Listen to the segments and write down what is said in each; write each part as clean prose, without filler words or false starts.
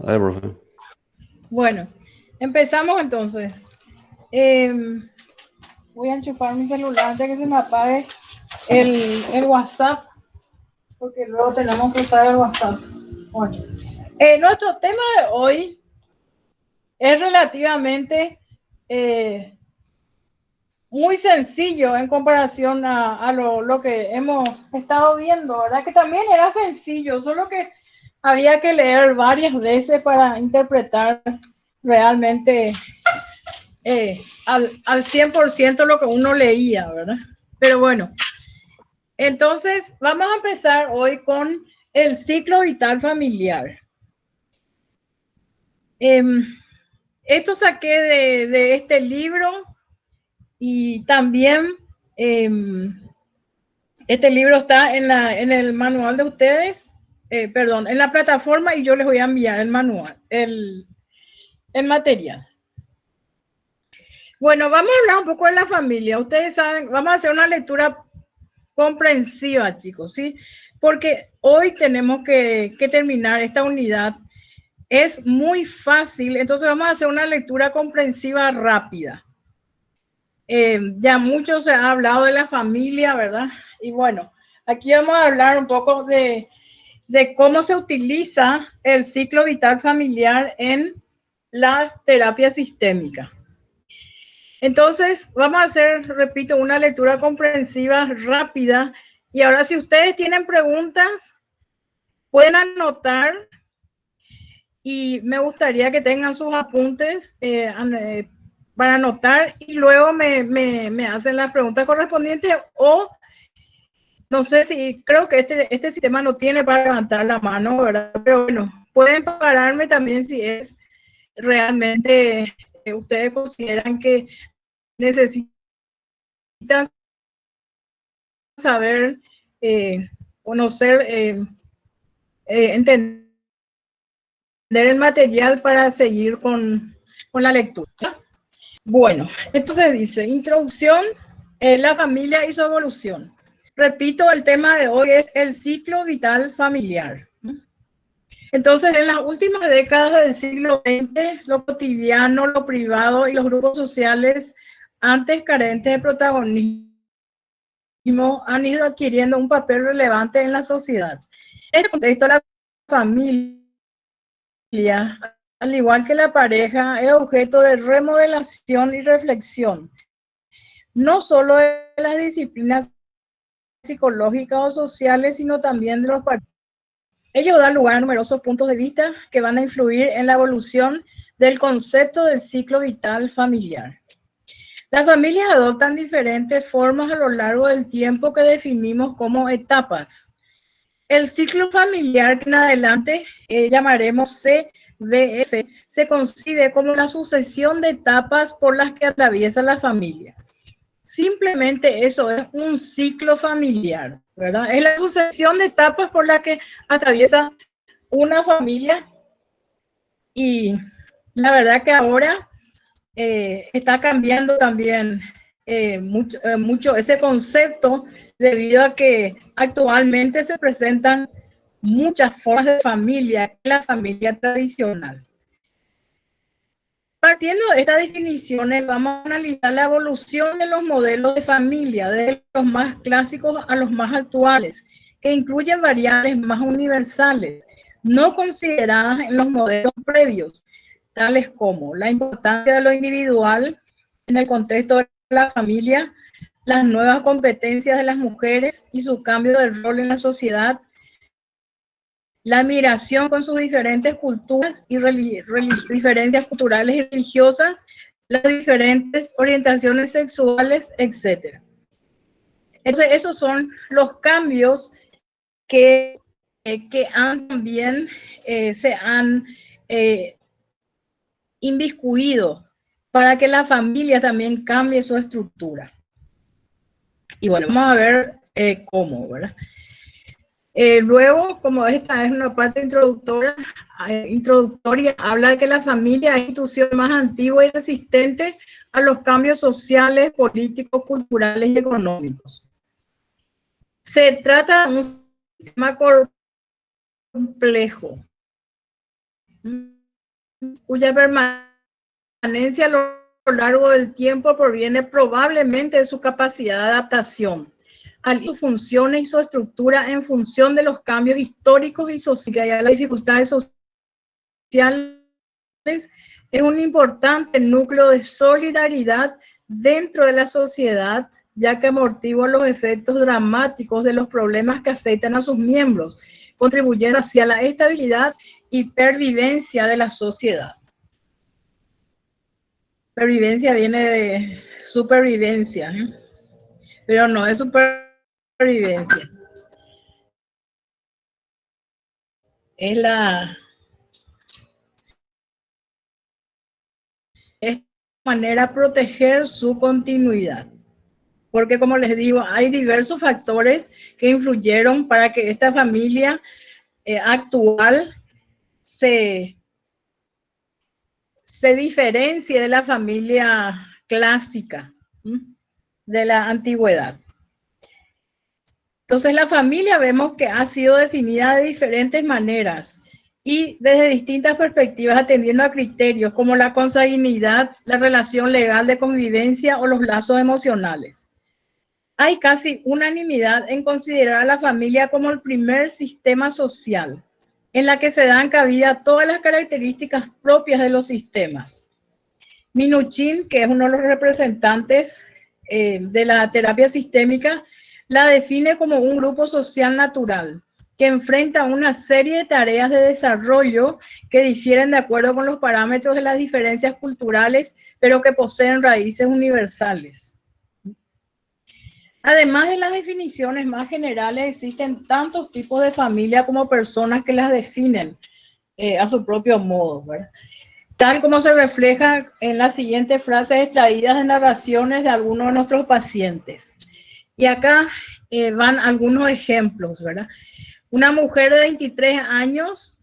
Dale, profe. Bueno, empezamos entonces. Voy a enchufar mi celular antes de que se me apague el WhatsApp, porque luego tenemos que usar el WhatsApp. Bueno, nuestro tema de hoy es relativamente muy sencillo en comparación a lo que hemos estado viendo, ¿verdad? Que también era sencillo, solo que había que leer varias veces para interpretar realmente al 100% lo que uno leía, ¿verdad? Pero bueno, entonces vamos a empezar hoy con el ciclo vital familiar. Esto saqué de este libro y también este libro está en el manual de ustedes, perdón, en la plataforma y yo les voy a enviar el manual, el material. Bueno, vamos a hablar un poco de la familia. Ustedes saben, vamos a hacer una lectura comprensiva, chicos, ¿sí? Porque hoy tenemos que terminar esta unidad. Es muy fácil, entonces vamos a hacer una lectura comprensiva rápida. Ya mucho se ha hablado de la familia, ¿verdad? Y bueno, aquí vamos a hablar un poco de cómo se utiliza el ciclo vital familiar en la terapia sistémica. Entonces, vamos a hacer, repito, una lectura comprensiva rápida. Y ahora, si ustedes tienen preguntas, pueden anotar y me gustaría que tengan sus apuntes para anotar y luego me hacen las preguntas correspondientes o no sé si, creo que este sistema no tiene para levantar la mano, ¿verdad? Pero bueno, pueden pararme también si es realmente ustedes consideran que necesitan saber, conocer, entender el material para seguir con la lectura. Bueno, entonces dice, introducción, la familia y su evolución. Repito, el tema de hoy es el ciclo vital familiar. Entonces, en las últimas décadas del siglo XX, lo cotidiano, lo privado y los grupos sociales antes carentes de protagonismo han ido adquiriendo un papel relevante en la sociedad. En este contexto, la familia, al igual que la pareja, es objeto de remodelación y reflexión, no solo de las disciplinas psicológicas o sociales, sino también de los partidos. Ello da lugar a numerosos puntos de vista que van a influir en la evolución del concepto del ciclo vital familiar. Las familias adoptan diferentes formas a lo largo del tiempo que definimos como etapas. El ciclo familiar que en adelante llamaremos CVF se concibe como la sucesión de etapas por las que atraviesa la familia. Simplemente eso es un ciclo familiar, ¿verdad? Es la sucesión de etapas por las que atraviesa una familia y la verdad que ahora está cambiando también mucho ese concepto debido a que actualmente se presentan muchas formas de familia, la familia tradicional. Partiendo de estas definiciones, vamos a analizar la evolución de los modelos de familia, de los más clásicos a los más actuales, que incluyen variables más universales, no consideradas en los modelos previos, tales como la importancia de lo individual en el contexto de la familia, las nuevas competencias de las mujeres y su cambio de rol en la sociedad, la migración con sus diferentes culturas y diferencias culturales y religiosas, las diferentes orientaciones sexuales, etc. Entonces, esos son los cambios que han también se han inviscuido para que la familia también cambie su estructura. Y bueno, vamos a ver cómo, ¿verdad? Luego, como esta es una parte introductoria, habla de que la familia es la institución más antigua y resistente a los cambios sociales, políticos, culturales y económicos. Se trata de un sistema complejo cuya permanencia a lo largo del tiempo proviene probablemente de su capacidad de adaptación a sus funciones y su estructura en función de los cambios históricos y sociales y a las dificultades sociales, es un importante núcleo de solidaridad dentro de la sociedad, ya que amortigua los efectos dramáticos de los problemas que afectan a sus miembros, contribuyendo hacia la estabilidad y pervivencia de la sociedad. Pervivencia viene de supervivencia, ¿eh? Pero no es supervivencia. Es la manera de proteger su continuidad. Porque como les digo, hay diversos factores que influyeron para que esta familia actual se diferencie de la familia clásica, ¿sí?, de la antigüedad. Entonces la familia vemos que ha sido definida de diferentes maneras y desde distintas perspectivas, atendiendo a criterios como la consanguinidad, la relación legal de convivencia o los lazos emocionales. Hay casi unanimidad en considerar a la familia como el primer sistema social, en la que se dan cabida todas las características propias de los sistemas. Minuchin, que es uno de los representantes de la terapia sistémica, la define como un grupo social natural que enfrenta una serie de tareas de desarrollo que difieren de acuerdo con los parámetros de las diferencias culturales, pero que poseen raíces universales. Además de las definiciones más generales, existen tantos tipos de familia como personas que las definen a su propio modo, ¿verdad? Tal como se refleja en las siguientes frases extraídas de narraciones de algunos de nuestros pacientes. Y acá van algunos ejemplos, ¿verdad? Una mujer de 23 años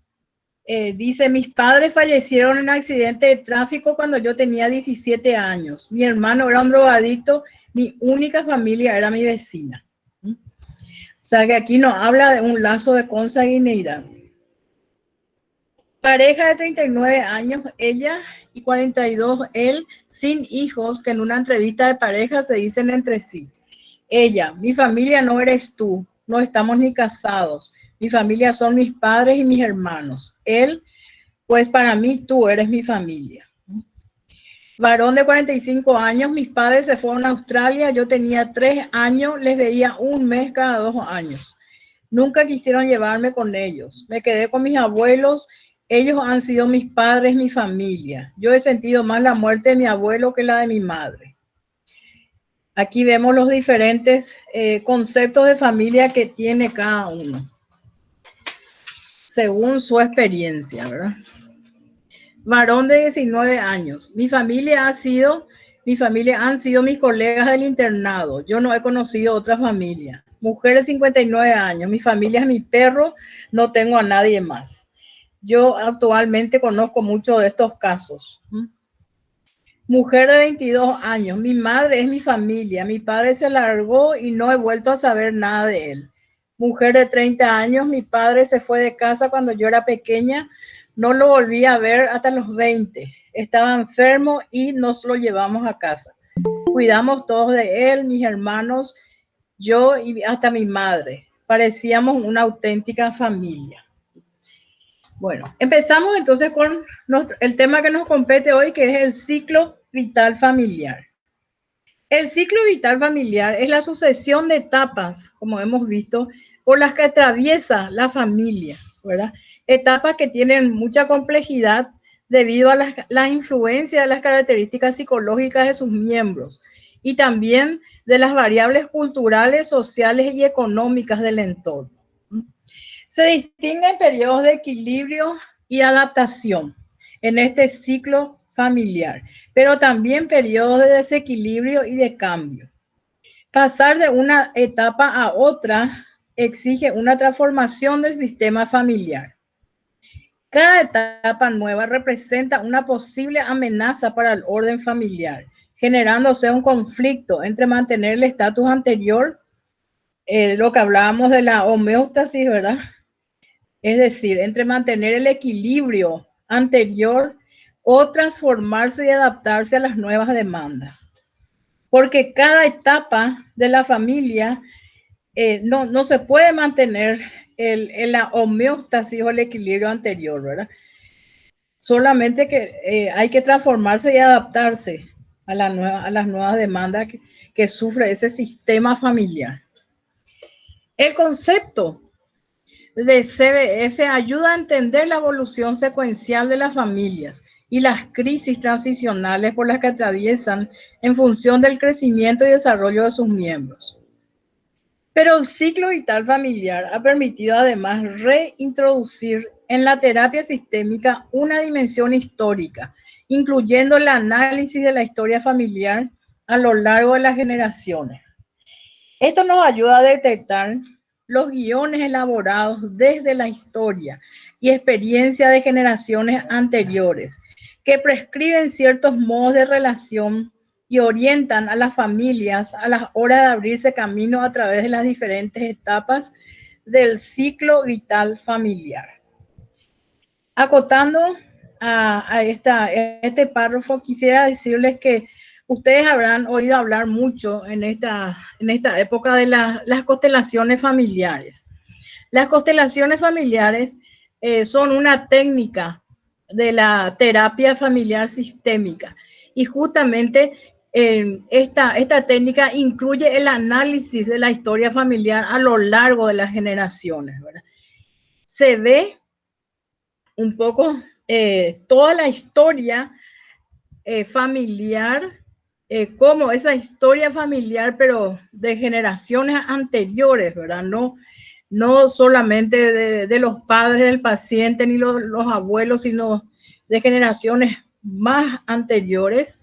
dice: mis padres fallecieron en un accidente de tráfico cuando yo tenía 17 años. Mi hermano era un drogadicto, mi única familia era mi vecina. O sea que aquí nos habla de un lazo de consanguinidad. Pareja de 39 años, ella, y 42 él, sin hijos, que en una entrevista de pareja se dicen entre sí. Ella: mi familia no eres tú, no estamos ni casados. Mi familia son mis padres y mis hermanos. Él: pues para mí tú eres mi familia. Varón de 45 años, mis padres se fueron a Australia, yo tenía 3 años, les veía un mes cada 2 años. Nunca quisieron llevarme con ellos. Me quedé con mis abuelos. Ellos han sido mis padres, mi familia. Yo he sentido más la muerte de mi abuelo que la de mi madre. Aquí vemos los diferentes conceptos de familia que tiene cada uno, según su experiencia, ¿verdad? Varón de 19 años. Mi familia han sido mis colegas del internado. Yo no he conocido otra familia. Mujer de 59 años. Mi familia es mi perro, no tengo a nadie más. Yo actualmente conozco muchos de estos casos. Mujer de 22 años. Mi madre es mi familia. Mi padre se largó y no he vuelto a saber nada de él. Mujer de 30 años. Mi padre se fue de casa cuando yo era pequeña. No lo volví a ver hasta los 20. Estaba enfermo y nos lo llevamos a casa. Cuidamos todos de él, mis hermanos, yo y hasta mi madre. Parecíamos una auténtica familia. Bueno, empezamos entonces con el tema que nos compete hoy, que es el ciclo vital familiar. El ciclo vital familiar es la sucesión de etapas, como hemos visto, por las que atraviesa la familia, ¿verdad? Etapas que tienen mucha complejidad debido a la influencia de las características psicológicas de sus miembros y también de las variables culturales, sociales y económicas del entorno. Se distinguen periodos de equilibrio y adaptación en este ciclo familiar, pero también periodos de desequilibrio y de cambio. Pasar de una etapa a otra exige una transformación del sistema familiar. Cada etapa nueva representa una posible amenaza para el orden familiar, generándose un conflicto entre mantener el estatus anterior, lo que hablábamos de la homeostasis, ¿verdad? Es decir, entre mantener el equilibrio anterior o transformarse y adaptarse a las nuevas demandas. Porque cada etapa de la familia no se puede mantener la homeostasis o el equilibrio anterior, ¿verdad? Solamente que hay que transformarse y adaptarse a las nuevas demandas que sufre ese sistema familiar. El concepto de CBF ayuda a entender la evolución secuencial de las familias y las crisis transicionales por las que atraviesan en función del crecimiento y desarrollo de sus miembros. Pero el ciclo vital familiar ha permitido además reintroducir en la terapia sistémica una dimensión histórica, incluyendo el análisis de la historia familiar a lo largo de las generaciones. Esto nos ayuda a detectar los guiones elaborados desde la historia y experiencia de generaciones anteriores que prescriben ciertos modos de relación y orientan a las familias a las horas de abrirse camino a través de las diferentes etapas del ciclo vital familiar. Acotando a este párrafo, quisiera decirles que ustedes habrán oído hablar mucho en esta época de las constelaciones familiares. Las constelaciones familiares son una técnica de la terapia familiar sistémica y justamente esta técnica incluye el análisis de la historia familiar a lo largo de las generaciones, ¿verdad? Se ve un poco toda la historia familiar, como esa historia familiar, pero de generaciones anteriores, ¿verdad? No solamente de los padres del paciente ni los abuelos, sino de generaciones más anteriores.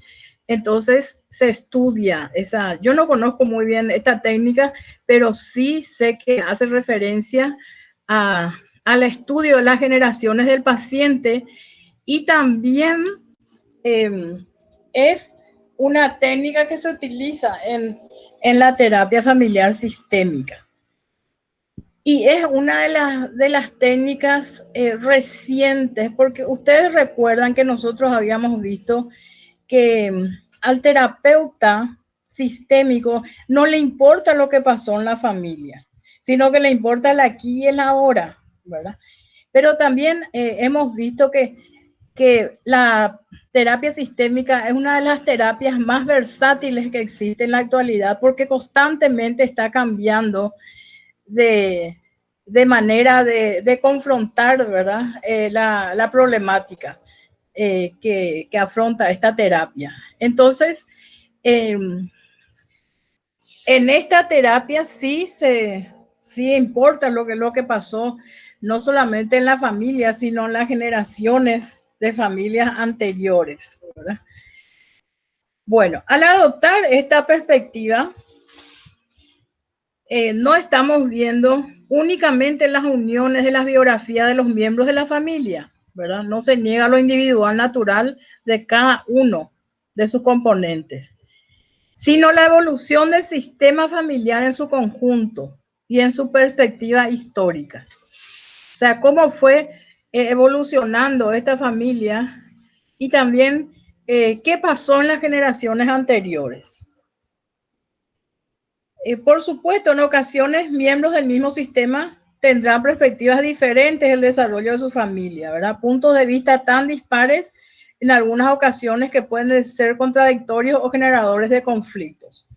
Entonces se estudia esa. Yo no conozco muy bien esta técnica, pero sí sé que hace referencia al estudio de las generaciones del paciente y también es una técnica que se utiliza en la terapia familiar sistémica. Y es una de las técnicas recientes, porque ustedes recuerdan que nosotros habíamos visto que al terapeuta sistémico no le importa lo que pasó en la familia, sino que le importa el aquí y el ahora, ¿verdad? Pero también hemos visto que la terapia sistémica es una de las terapias más versátiles que existe en la actualidad porque constantemente está cambiando de manera de confrontar, ¿verdad? La problemática que afronta esta terapia. Entonces, en esta terapia sí importa lo que pasó, no solamente en la familia, sino en las generaciones de familias anteriores, ¿verdad? Bueno, al adoptar esta perspectiva, no estamos viendo únicamente las uniones de las biografías de los miembros de la familia, ¿verdad? No se niega lo individual natural de cada uno de sus componentes, sino la evolución del sistema familiar en su conjunto y en su perspectiva histórica. O sea, cómo fue evolucionando esta familia y también qué pasó en las generaciones anteriores. Por supuesto, en ocasiones miembros del mismo sistema tendrán perspectivas diferentes del desarrollo de su familia, ¿verdad? Puntos de vista tan dispares en algunas ocasiones que pueden ser contradictorios o generadores de conflictos.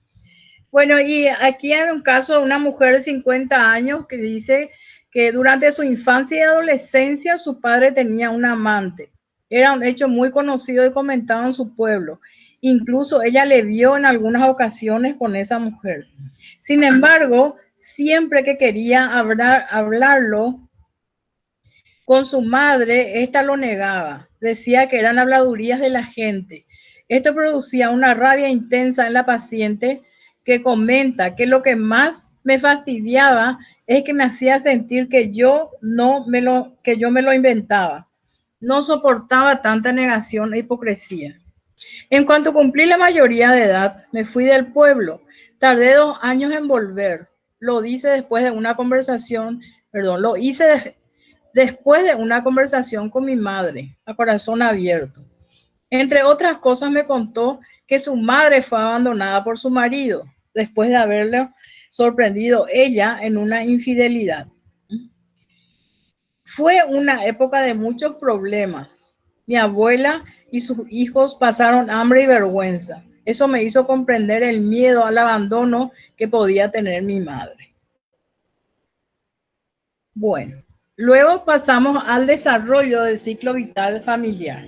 Bueno, y aquí hay un caso de una mujer de 50 años que dice que durante su infancia y adolescencia su padre tenía un amante. Era un hecho muy conocido y comentado en su pueblo. Incluso ella le vio en algunas ocasiones con esa mujer. Sin embargo, siempre que quería hablarlo con su madre, esta lo negaba. Decía que eran habladurías de la gente. Esto producía una rabia intensa en la paciente que comenta que lo que más me fastidiaba es que me hacía sentir que yo me lo inventaba. No soportaba tanta negación e hipocresía. En cuanto cumplí la mayoría de edad, me fui del pueblo. Tardé 2 años en volver. Lo dice después de una conversación, perdón, después de una conversación con mi madre, a corazón abierto. Entre otras cosas, me contó que su madre fue abandonada por su marido después de haberle sorprendido ella en una infidelidad. Fue una época de muchos problemas. Mi abuela y sus hijos pasaron hambre y vergüenza. Eso me hizo comprender el miedo al abandono que podía tener mi madre. Bueno, luego pasamos al desarrollo del ciclo vital familiar.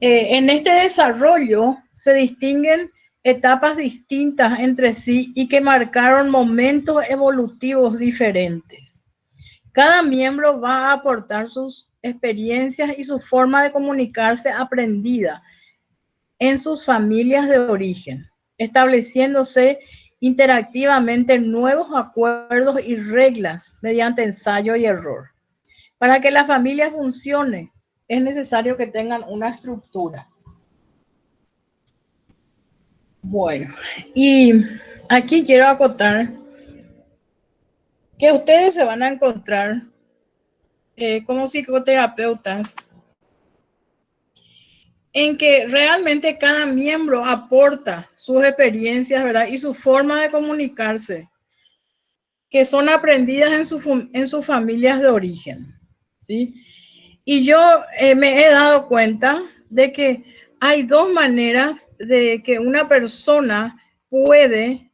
En este desarrollo se distinguen etapas distintas entre sí y que marcaron momentos evolutivos diferentes. Cada miembro va a aportar sus experiencias y su forma de comunicarse aprendida en sus familias de origen, estableciéndose interactivamente nuevos acuerdos y reglas mediante ensayo y error. Para que la familia funcione, es necesario que tengan una estructura. Bueno, y aquí quiero acotar que ustedes se van a encontrar como psicoterapeutas en que realmente cada miembro aporta sus experiencias, ¿verdad? Y su forma de comunicarse, que son aprendidas en sus familias de origen, ¿sí? Y yo me he dado cuenta de que hay dos maneras de que una persona puede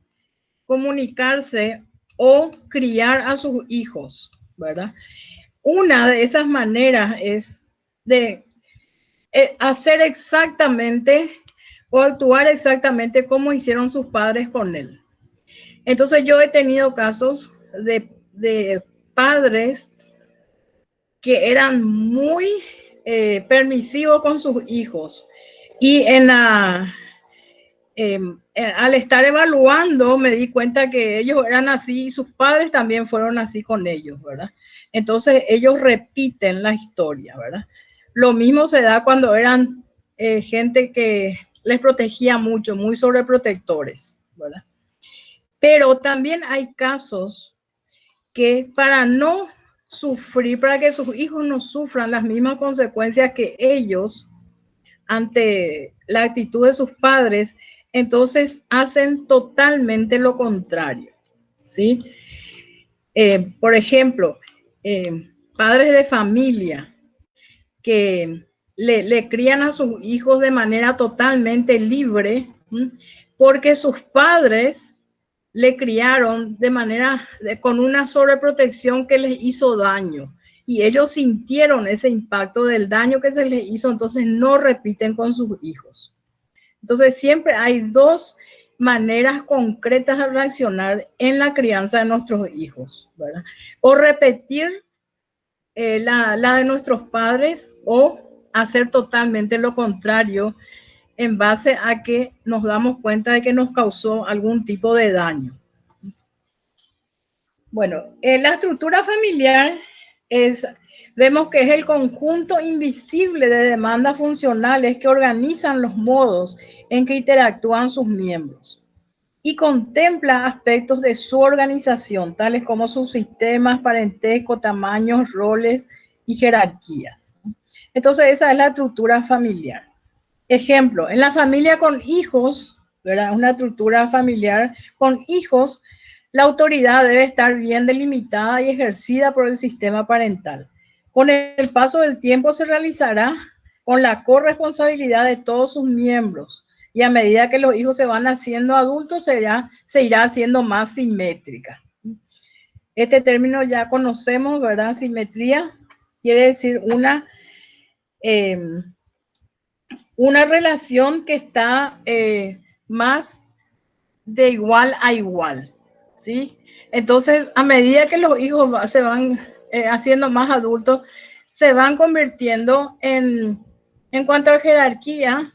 comunicarse o criar a sus hijos, ¿verdad? Una de esas maneras es de hacer exactamente o actuar exactamente como hicieron sus padres con él. Entonces yo he tenido casos de padres que eran muy permisivos con sus hijos y al estar evaluando me di cuenta que ellos eran así y sus padres también fueron así con ellos, ¿verdad? Entonces ellos repiten la historia, ¿verdad? Lo mismo se da cuando eran gente que les protegía mucho, muy sobreprotectores, ¿verdad? Pero también hay casos que para no sufrir, para que sus hijos no sufran las mismas consecuencias que ellos ante la actitud de sus padres, entonces hacen totalmente lo contrario, ¿sí? Por ejemplo, padres de familia que le crían a sus hijos de manera totalmente libre, ¿sí? Porque sus padres le criaron con una sobreprotección que les hizo daño. Y ellos sintieron ese impacto del daño que se les hizo, entonces no repiten con sus hijos. Entonces siempre hay dos maneras concretas de reaccionar en la crianza de nuestros hijos, ¿verdad? O repetir la de nuestros padres o hacer totalmente lo contrario en base a que nos damos cuenta de que nos causó algún tipo de daño. Bueno, la estructura familiar vemos que es el conjunto invisible de demandas funcionales que organizan los modos en que interactúan sus miembros y contempla aspectos de su organización, tales como sus sistemas, parentesco, tamaños, roles y jerarquías. Entonces, esa es la estructura familiar. Ejemplo, en la familia con hijos, ¿verdad? Una estructura familiar con hijos, la autoridad debe estar bien delimitada y ejercida por el sistema parental. Con el paso del tiempo se realizará con la corresponsabilidad de todos sus miembros y a medida que los hijos se van haciendo adultos se irá haciendo más simétrica. Este término ya conocemos, ¿verdad? Simetría quiere decir una relación que está más de igual a igual, ¿sí? Entonces, a medida que los hijos se van haciendo más adultos, se van convirtiendo en cuanto a jerarquía,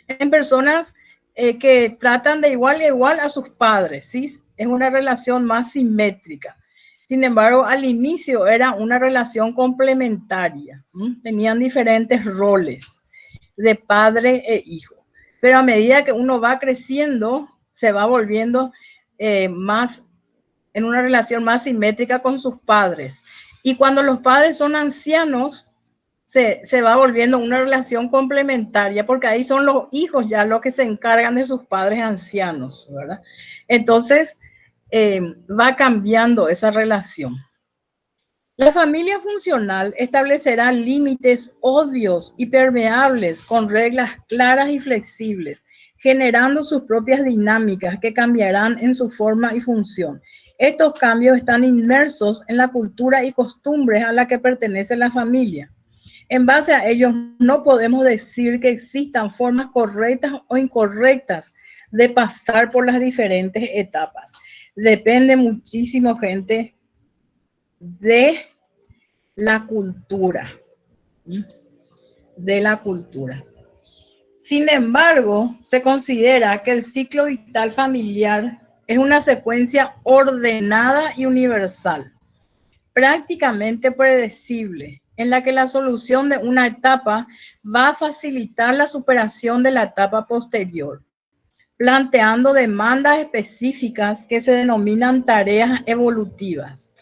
en personas que tratan de igual a igual a sus padres, ¿sí? Es una relación más simétrica. Sin embargo, al inicio era una relación complementaria, ¿sí? Tenían diferentes roles de padre e hijo. Pero a medida que uno va creciendo, se va volviendo más en una relación más simétrica con sus padres. Y cuando los padres son ancianos, se va volviendo una relación complementaria, porque ahí son los hijos ya los que se encargan de sus padres ancianos, ¿verdad? Entonces, va cambiando esa relación. La familia funcional establecerá límites obvios y permeables con reglas claras y flexibles, generando sus propias dinámicas que cambiarán en su forma y función. Estos cambios están inmersos en la cultura y costumbres a la que pertenece la familia. En base a ellos, no podemos decir que existan formas correctas o incorrectas de pasar por las diferentes etapas. Depende muchísimo, gente, de la cultura. De la cultura. Sin embargo, se considera que el ciclo vital familiar es una secuencia ordenada y universal, prácticamente predecible, en la que la solución de una etapa va a facilitar la superación de la etapa posterior, planteando demandas específicas que se denominan tareas evolutivas.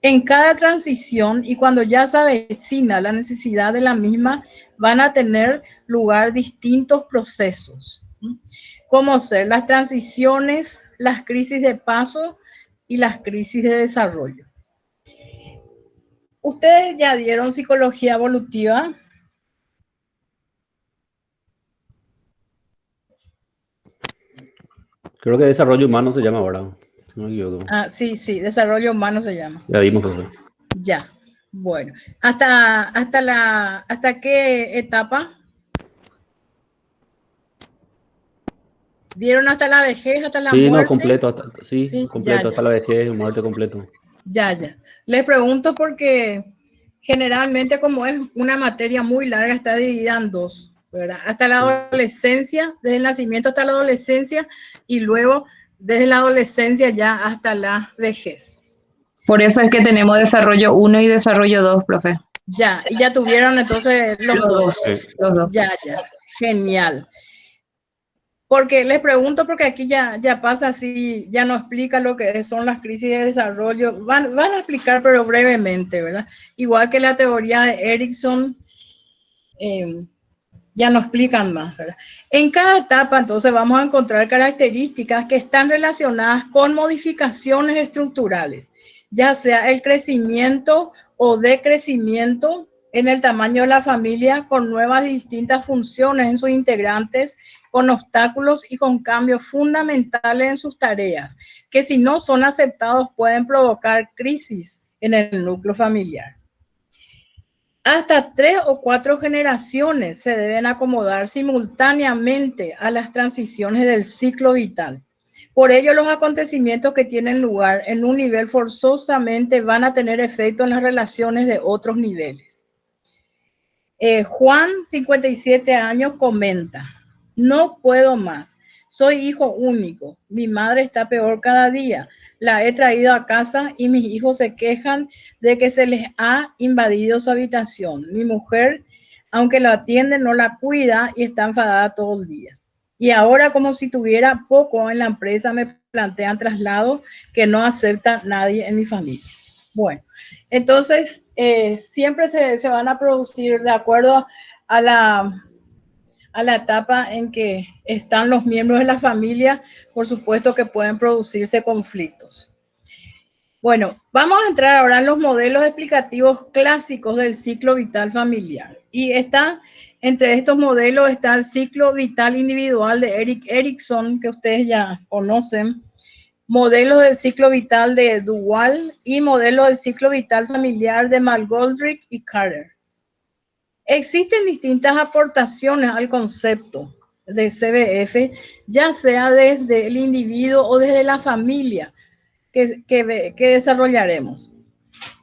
En cada transición y cuando ya se avecina la necesidad de la misma, van a tener lugar distintos procesos, como ser las transiciones, las crisis de paso y las crisis de desarrollo. ¿Ustedes ya dieron psicología evolutiva? Creo que desarrollo humano se llama ahora, si no me equivoco. Ah, sí, sí, desarrollo humano se llama. Ya vimos eso. Ya, bueno. ¿Hasta qué etapa? ¿Dieron hasta la vejez, hasta la Sí, no, muerte? completo, sí, Sí, ya, completo, ya. hasta la vejez, muerte completo. Ya, ya. Les pregunto porque generalmente como es una materia muy larga, está dividida en dos, ¿verdad? Hasta la adolescencia, desde el nacimiento hasta la adolescencia, y luego desde la adolescencia ya hasta la vejez. Por eso es que tenemos desarrollo 1 y desarrollo 2, profe. Ya, y ya tuvieron entonces los dos. Los dos. Ya, ya. Genial. Porque les pregunto, porque aquí ya pasa así, ya no explica lo que son las crisis de desarrollo. Van a explicar, pero brevemente, ¿verdad? Igual que la teoría de Erickson, ya no explican más, ¿verdad? En cada etapa, entonces, vamos a encontrar características que están relacionadas con modificaciones estructurales, ya sea el crecimiento o decrecimiento en el tamaño de la familia, con nuevas y distintas funciones en sus integrantes, con obstáculos y con cambios fundamentales en sus tareas, que si no son aceptados pueden provocar crisis en el núcleo familiar. Hasta 3 o 4 generaciones se deben acomodar simultáneamente a las transiciones del ciclo vital. Por ello, los acontecimientos que tienen lugar en un nivel forzosamente van a tener efecto en las relaciones de otros niveles. Juan, 57 años, comenta: no puedo más, soy hijo único, mi madre está peor cada día, la he traído a casa y mis hijos se quejan de que se les ha invadido su habitación. Mi mujer, aunque lo atiende, no la cuida y está enfadada todo el día. Y ahora, como si tuviera poco en la empresa, me plantean traslado que no acepta nadie en mi familia. Bueno, entonces siempre se van a producir de acuerdo a la etapa en que están los miembros de la familia. Por supuesto que pueden producirse conflictos. Bueno, vamos a entrar ahora en los modelos explicativos clásicos del ciclo vital familiar. Y entre estos modelos está el ciclo vital individual de Erik Erikson, que ustedes ya conocen, modelos del ciclo vital de Duval y modelos del ciclo vital familiar de McGoldrick y Carter. Existen distintas aportaciones al concepto de CBF, ya sea desde el individuo o desde la familia, que desarrollaremos.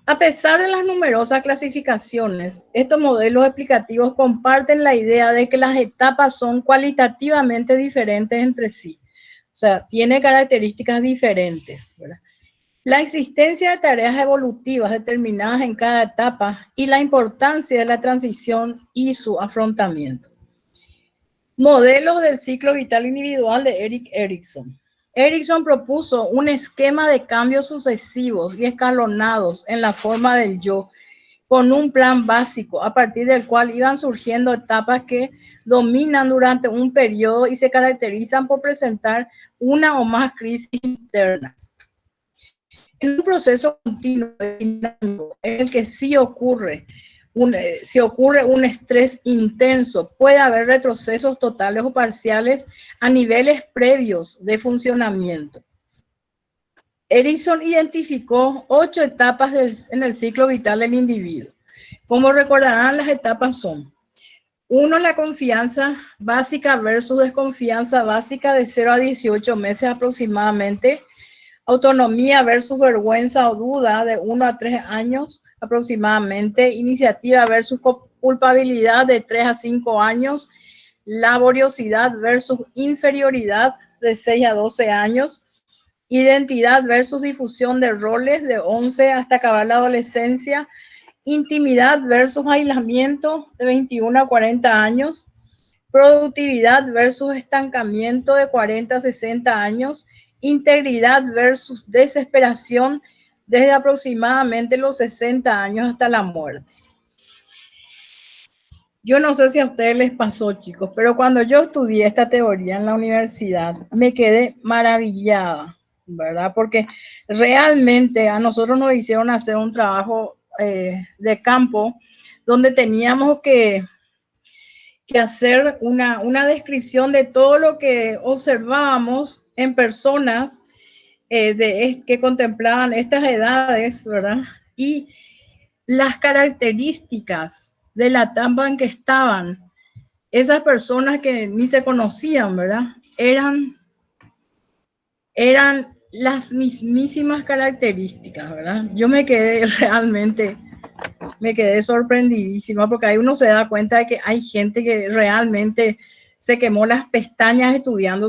A pesar de las numerosas clasificaciones, estos modelos explicativos comparten la idea de que las etapas son cualitativamente diferentes entre sí. O sea, tiene características diferentes, ¿verdad? La existencia de tareas evolutivas determinadas en cada etapa y la importancia de la transición y su afrontamiento. Modelos del ciclo vital individual de Erik Erikson. Erikson propuso un esquema de cambios sucesivos y escalonados en la forma del yo, con un plan básico a partir del cual iban surgiendo etapas que dominan durante un periodo y se caracterizan por presentar una o más crisis internas. En un proceso continuo en el que sí ocurre si ocurre un estrés intenso, puede haber retrocesos totales o parciales a niveles previos de funcionamiento. Erickson identificó 8 etapas en el ciclo vital del individuo. Como recordarán, las etapas son: 1, la confianza básica versus desconfianza básica de 0 a 18 meses aproximadamente. Autonomía versus vergüenza o duda de 1 a 3 años aproximadamente. Iniciativa versus culpabilidad de 3 a 5 años. Laboriosidad versus inferioridad de 6 a 12 años. Identidad versus difusión de roles de 11 hasta acabar la adolescencia. Intimidad versus aislamiento de 21 a 40 años. Productividad versus estancamiento de 40 a 60 años. Integridad versus desesperación desde aproximadamente los 60 años hasta la muerte. Yo no sé si a ustedes les pasó, chicos, pero cuando yo estudié esta teoría en la universidad, me quedé maravillada, ¿verdad? Porque realmente a nosotros nos hicieron hacer un trabajo de campo donde teníamos que hacer una descripción de todo lo que observábamos en personas que contemplaban estas edades, ¿verdad? Y las características de la etapa en que estaban esas personas que ni se conocían, ¿verdad? Eran las mismísimas características, ¿verdad? Yo me quedé sorprendidísima porque ahí uno se da cuenta de que hay gente que realmente se quemó las pestañas estudiando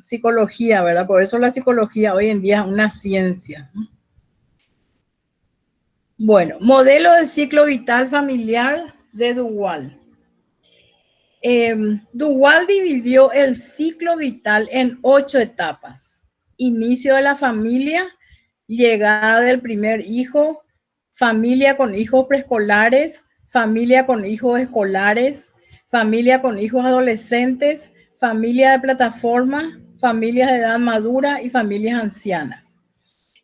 psicología, ¿verdad? Por eso la psicología hoy en día es una ciencia. Bueno, modelo del ciclo vital familiar de Duval. Duval dividió el ciclo vital en 8 etapas. Inicio de la familia, llegada del primer hijo, familia con hijos preescolares, familia con hijos escolares, familia con hijos adolescentes, familia de plataforma, familias de edad madura y familias ancianas.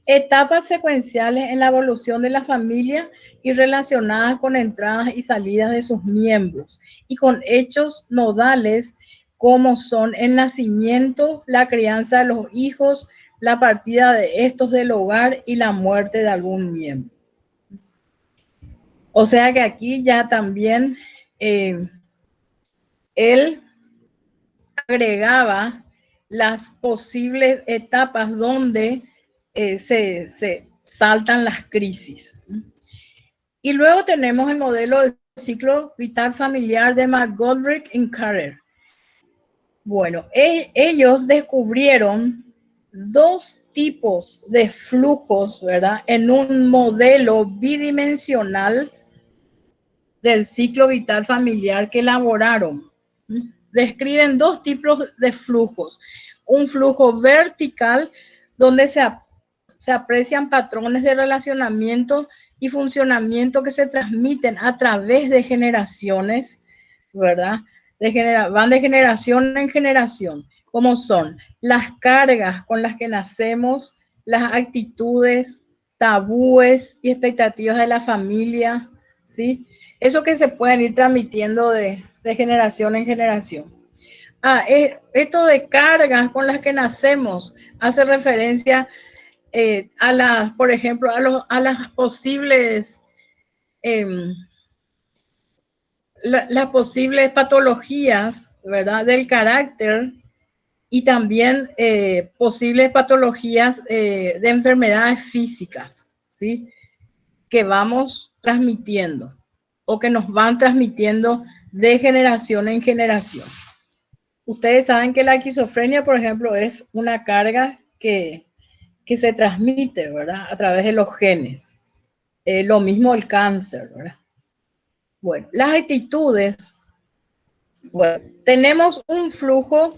Etapas secuenciales en la evolución de la familia y relacionadas con entradas y salidas de sus miembros y con hechos nodales como son el nacimiento, la crianza de los hijos, la partida de estos del hogar y la muerte de algún miembro. O sea que aquí ya también él agregaba las posibles etapas donde se saltan las crisis. Y luego tenemos el modelo del ciclo vital familiar de McGoldrick y Carter. Bueno, ellos descubrieron 2 tipos de flujos, ¿verdad? En un modelo bidimensional del ciclo vital familiar que elaboraron. Describen 2 tipos de flujos. Un flujo vertical donde se aprecian patrones de relacionamiento y funcionamiento que se transmiten a través de generaciones, ¿verdad? Van de generación en generación, como son las cargas con las que nacemos, las actitudes, tabúes y expectativas de la familia, ¿sí? Eso que se pueden ir transmitiendo de generación en generación. Esto de cargas con las que nacemos hace referencia por ejemplo, a las posibles las posibles patologías, ¿verdad? Del carácter y también posibles patologías de enfermedades físicas, ¿sí? Que vamos transmitiendo o que nos van transmitiendo de generación en generación. Ustedes saben que la esquizofrenia, por ejemplo, es una carga que se transmite, ¿verdad? A través de los genes. Lo mismo el cáncer, ¿verdad? Bueno, las actitudes. Bueno, tenemos un flujo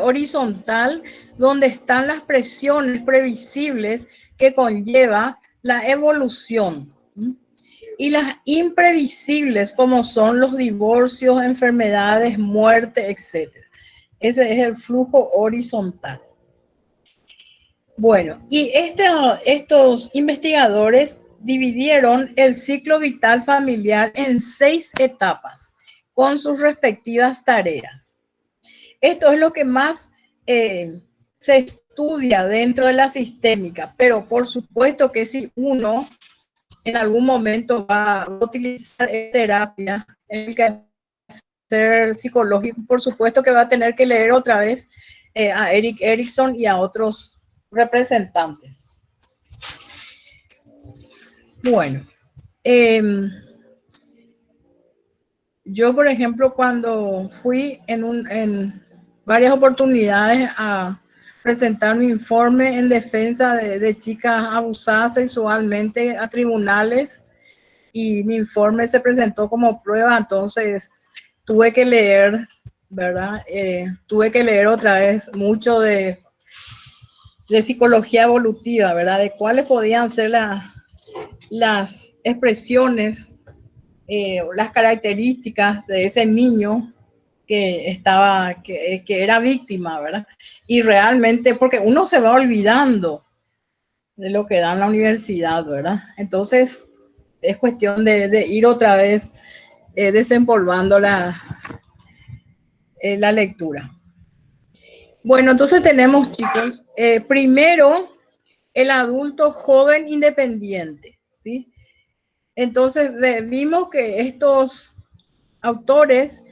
horizontal donde están las presiones previsibles que conlleva la evolución. y las imprevisibles, como son los divorcios, enfermedades, muerte, etc. Ese es el flujo horizontal. Bueno, y estos investigadores dividieron el ciclo vital familiar en 6 etapas con sus respectivas tareas. Esto es lo que más se estudia dentro de la sistémica, pero por supuesto que si uno en algún momento va a utilizar terapia en el quehacer psicológico, por supuesto que va a tener que leer otra vez a Erik Erikson y a otros representantes. Bueno, yo por ejemplo cuando fui en varias oportunidades a presentar mi informe en defensa de chicas abusadas sexualmente a tribunales y mi informe se presentó como prueba, entonces tuve que leer, ¿verdad? Tuve que leer otra vez mucho de psicología evolutiva, ¿verdad? De cuáles podían ser las expresiones, las características de ese niño que era víctima, ¿verdad? Y realmente, porque uno se va olvidando de lo que da en la universidad, ¿verdad? Entonces, es cuestión de ir otra vez desempolvando la lectura. Bueno, entonces tenemos, chicos, primero, el adulto joven independiente, ¿sí? Entonces, vimos que estos autores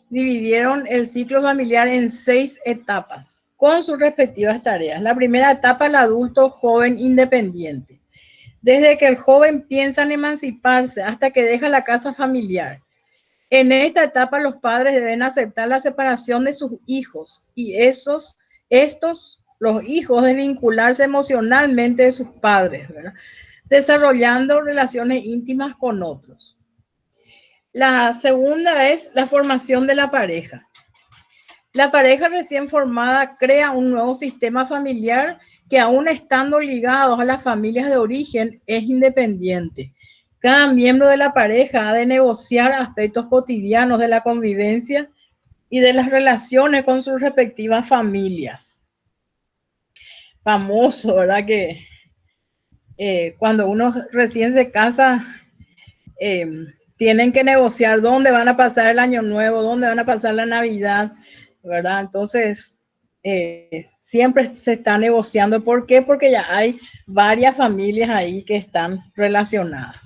dividieron el ciclo familiar en 6 etapas con sus respectivas tareas. La primera etapa, el adulto joven independiente. Desde que el joven piensa en emanciparse hasta que deja la casa familiar. En esta etapa los padres deben aceptar la separación de sus hijos y los hijos deben vincularse emocionalmente de sus padres, ¿verdad? Desarrollando relaciones íntimas con otros. La segunda es la formación de la pareja. La pareja recién formada crea un nuevo sistema familiar que aún estando ligados a las familias de origen es independiente. Cada miembro de la pareja ha de negociar aspectos cotidianos de la convivencia y de las relaciones con sus respectivas familias. Famoso, ¿verdad? Que cuando uno recién se casa, tienen que negociar dónde van a pasar el año nuevo, dónde van a pasar la Navidad, ¿verdad? Entonces, siempre se está negociando. ¿Por qué? Porque ya hay varias familias ahí que están relacionadas.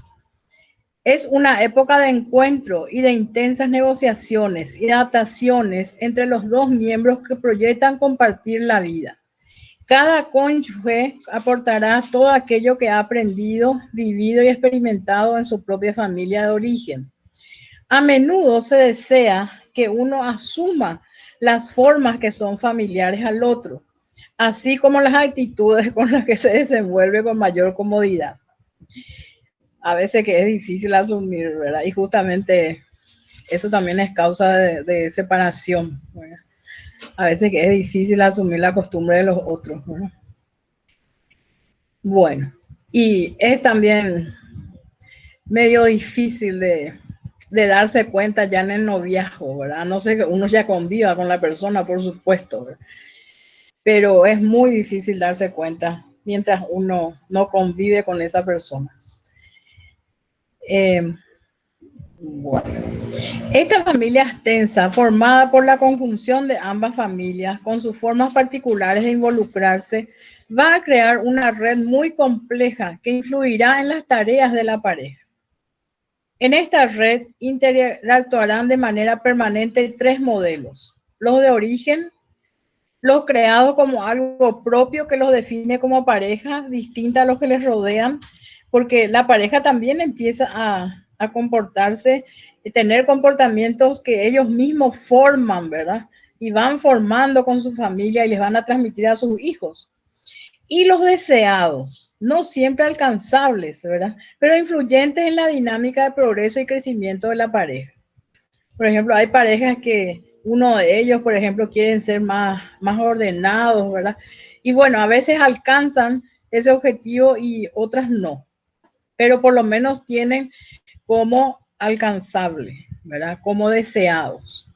Es una época de encuentro y de intensas negociaciones y adaptaciones entre los dos miembros que proyectan compartir la vida. Cada cónyuge aportará todo aquello que ha aprendido, vivido y experimentado en su propia familia de origen. A menudo se desea que uno asuma las formas que son familiares al otro, así como las actitudes con las que se desenvuelve con mayor comodidad. A veces que es difícil asumir, ¿verdad? Y justamente eso también es causa de separación, ¿verdad? A veces que es difícil asumir la costumbre de los otros, ¿verdad? Bueno, y es también medio difícil de darse cuenta ya en el noviazgo, ¿verdad? No sé que uno ya conviva con la persona, por supuesto, ¿verdad? Pero es muy difícil darse cuenta mientras uno no convive con esa persona. Bueno, esta familia extensa, formada por la conjunción de ambas familias, con sus formas particulares de involucrarse, va a crear una red muy compleja que influirá en las tareas de la pareja. En esta red interactuarán de manera permanente 3 modelos: los de origen, los creados como algo propio que los define como pareja, distinta a los que les rodean, porque la pareja también empieza a comportarse, tener comportamientos que ellos mismos forman, ¿verdad? Y van formando con su familia y les van a transmitir a sus hijos. Y los deseados, no siempre alcanzables, ¿verdad? Pero influyentes en la dinámica de progreso y crecimiento de la pareja. Por ejemplo, hay parejas que uno de ellos, por ejemplo, quieren ser más ordenados, ¿verdad? Y bueno, a veces alcanzan ese objetivo y otras no. Pero por lo menos tienen como alcanzable, ¿verdad? Como deseados.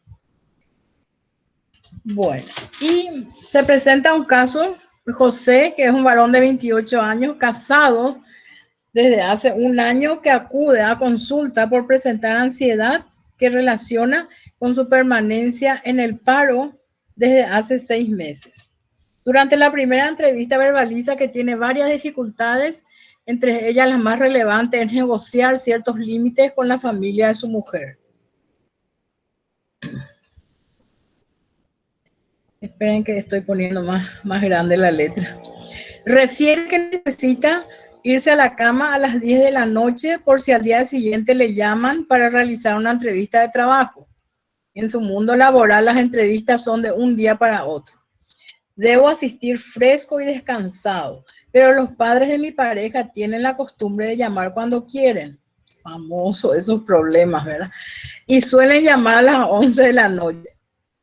Bueno, y se presenta un caso, José, que es un varón de 28 años, casado desde hace un año, que acude a consulta por presentar ansiedad que relaciona con su permanencia en el paro desde hace 6 meses. Durante la primera entrevista verbaliza que tiene varias dificultades, entre ellas las más relevantes es negociar ciertos límites con la familia de su mujer. Esperen que estoy poniendo más grande la letra. Refiere que necesita irse a la cama a las 10 de la noche por si al día siguiente le llaman para realizar una entrevista de trabajo. En su mundo laboral las entrevistas son de un día para otro. Debo asistir fresco y descansado, pero los padres de mi pareja tienen la costumbre de llamar cuando quieren. Famoso esos problemas, ¿verdad? Y suelen llamar a las 11 de la noche.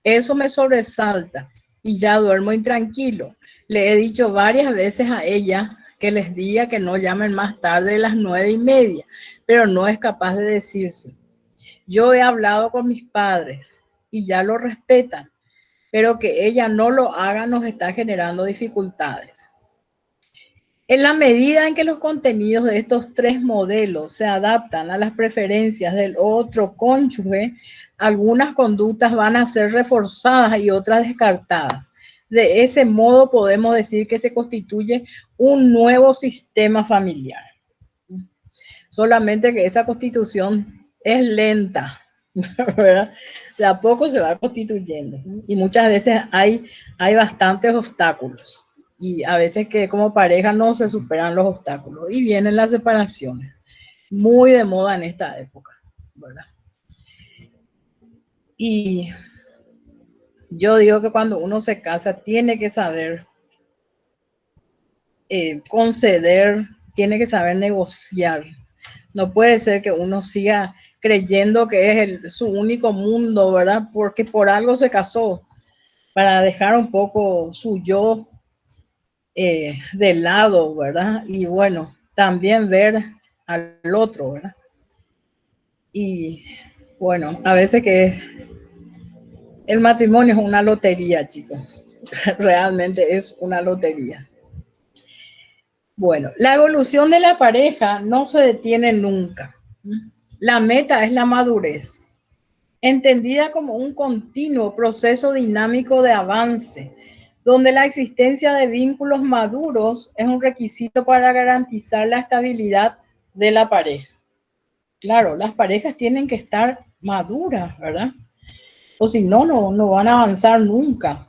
Eso me sobresalta y ya duermo intranquilo. Le he dicho varias veces a ella que les diga que no llamen más tarde de las 9:30, pero no es capaz de decirse. Yo he hablado con mis padres y ya lo respetan, pero que ella no lo haga nos está generando dificultades. En la medida en que los contenidos de estos 3 modelos se adaptan a las preferencias del otro cónyuge, algunas conductas van a ser reforzadas y otras descartadas. De ese modo podemos decir que se constituye un nuevo sistema familiar. Solamente que esa constitución es lenta, ¿verdad? De a poco se va constituyendo y muchas veces hay bastantes obstáculos y a veces que como pareja no se superan los obstáculos y vienen las separaciones, muy de moda en esta época, ¿verdad? Y yo digo que cuando uno se casa tiene que saber conceder, tiene que saber negociar. No puede ser que uno siga creyendo que es su único mundo, ¿verdad? Porque por algo se casó, para dejar un poco su yo de lado, ¿verdad? Y bueno, también ver al otro, ¿verdad? Y bueno, a veces que el matrimonio es una lotería, chicos. Realmente es una lotería. Bueno, la evolución de la pareja no se detiene nunca. La meta es la madurez, entendida como un continuo proceso dinámico de avance, donde la existencia de vínculos maduros es un requisito para garantizar la estabilidad de la pareja. Claro, las parejas tienen que estar maduras, ¿verdad? O si no, no van a avanzar nunca.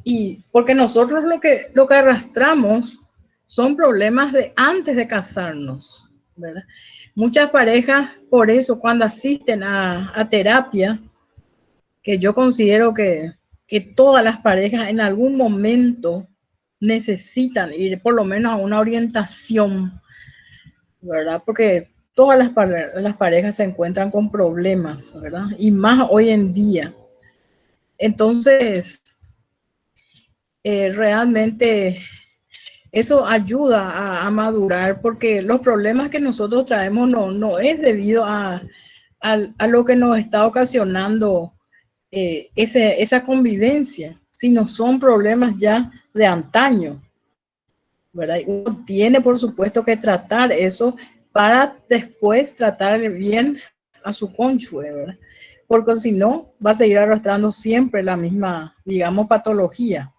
Y porque nosotros lo que arrastramos son problemas de antes de casarnos, ¿verdad? Muchas parejas, por eso, cuando asisten a terapia, que yo considero que todas las parejas en algún momento necesitan ir por lo menos a una orientación, ¿verdad? Porque todas las parejas se encuentran con problemas, ¿verdad? Y más hoy en día. Entonces, realmente eso ayuda a madurar, porque los problemas que nosotros traemos no es debido a lo que nos está ocasionando esa convivencia, sino son problemas ya de antaño, ¿verdad? Y uno tiene, por supuesto, que tratar eso para después tratar bien a su cónyuge, ¿verdad? Porque si no, va a seguir arrastrando siempre la misma, digamos, patología.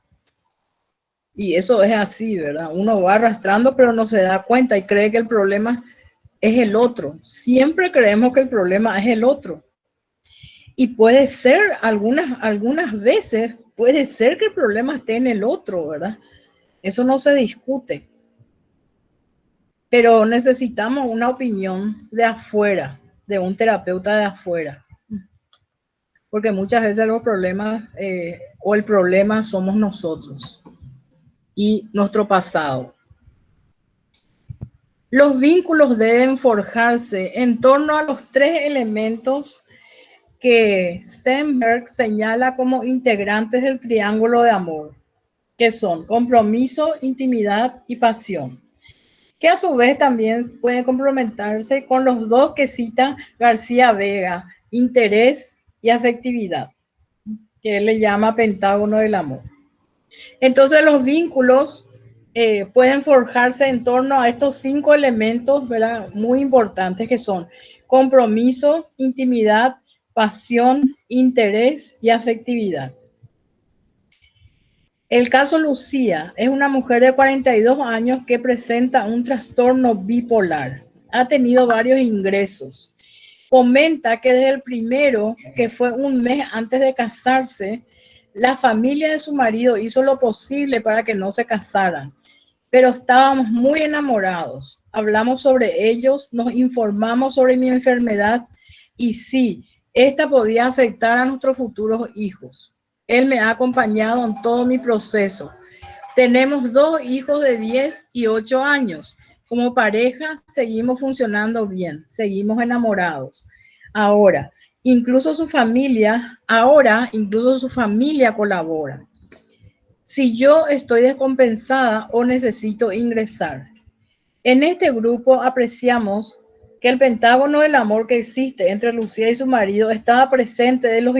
Y eso es así, ¿verdad? Uno va arrastrando, pero no se da cuenta y cree que el problema es el otro. Siempre creemos que el problema es el otro. Y puede ser, algunas veces, puede ser que el problema esté en el otro, ¿verdad? Eso no se discute. Pero necesitamos una opinión de afuera, de un terapeuta de afuera. Porque muchas veces los problemas o el problema somos nosotros y nuestro pasado. Los vínculos deben forjarse en torno a los 3 elementos que Stenberg señala como integrantes del triángulo de amor, que son compromiso, intimidad y pasión. que a su vez también pueden complementarse con los dos que cita García Vega, interés y afectividad, que él le llama pentágono del amor. Entonces los vínculos pueden forjarse en torno a estos 5 elementos, ¿verdad?, muy importantes, que son compromiso, intimidad, pasión, interés y afectividad. El caso Lucía es una mujer de 42 años que presenta un trastorno bipolar. Ha tenido varios ingresos. Comenta que desde el primero, que fue un mes antes de casarse, la familia de su marido hizo lo posible para que no se casaran, pero estábamos muy enamorados. Hablamos sobre ellos, nos informamos sobre mi enfermedad y sí, esta podía afectar a nuestros futuros hijos. Él me ha acompañado en todo mi proceso. Tenemos 2 hijos de 10 y 8 años. Como pareja seguimos funcionando bien, seguimos enamorados. Incluso su familia colabora. Si yo estoy descompensada o necesito ingresar. En este grupo apreciamos que el pentágono del amor que existe entre Lucía y su marido estaba presente desde los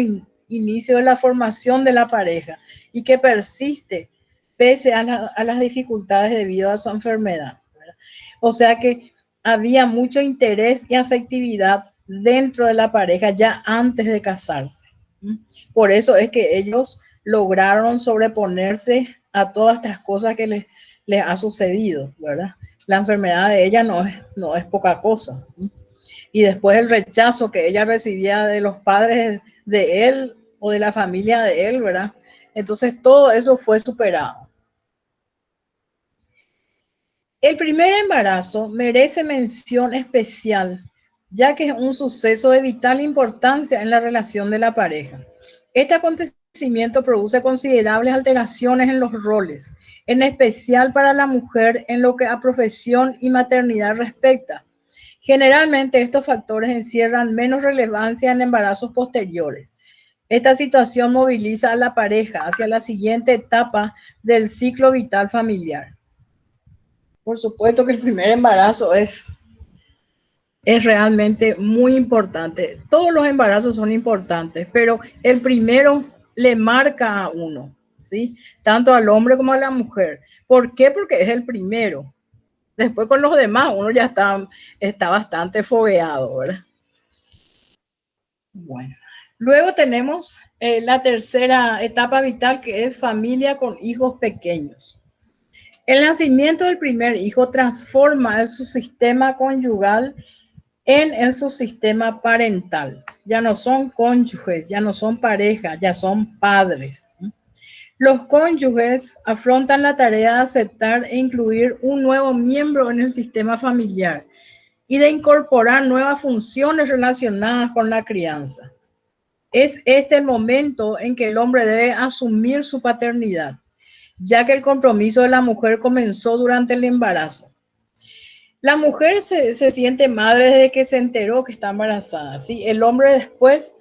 inicios de la formación de la pareja y que persiste pese a las dificultades debido a su enfermedad, ¿verdad? O sea que había mucho interés y afectividad dentro de la pareja ya antes de casarse. Por eso es que ellos lograron sobreponerse a todas estas cosas que les ha sucedido, ¿verdad? La enfermedad de ella no es poca cosa. Y después el rechazo que ella recibía de los padres de él o de la familia de él, ¿verdad? Entonces todo eso fue superado. El primer embarazo merece mención especial, ya que es un suceso de vital importancia en la relación de la pareja. Este acontecimiento produce considerables alteraciones en los roles, en especial para la mujer en lo que a profesión y maternidad respecta. Generalmente estos factores encierran menos relevancia en embarazos posteriores. Esta situación moviliza a la pareja hacia la siguiente etapa del ciclo vital familiar. Por supuesto que el primer embarazo es realmente muy importante. Todos los embarazos son importantes, pero el primero le marca a uno, ¿sí? Tanto al hombre como a la mujer. ¿Por qué? Porque es el primero. Después con los demás uno ya está bastante fogueado, ¿verdad? Bueno. Luego tenemos la tercera etapa vital, que es familia con hijos pequeños. El nacimiento del primer hijo transforma el subsistema conyugal en el subsistema parental. Ya no son cónyuges, ya no son pareja, ya son padres. Los cónyuges afrontan la tarea de aceptar e incluir un nuevo miembro en el sistema familiar y de incorporar nuevas funciones relacionadas con la crianza. Es este el momento en que el hombre debe asumir su paternidad, ya que el compromiso de la mujer comenzó durante el embarazo. La mujer se siente madre desde que se enteró que está embarazada, ¿sí? El hombre, después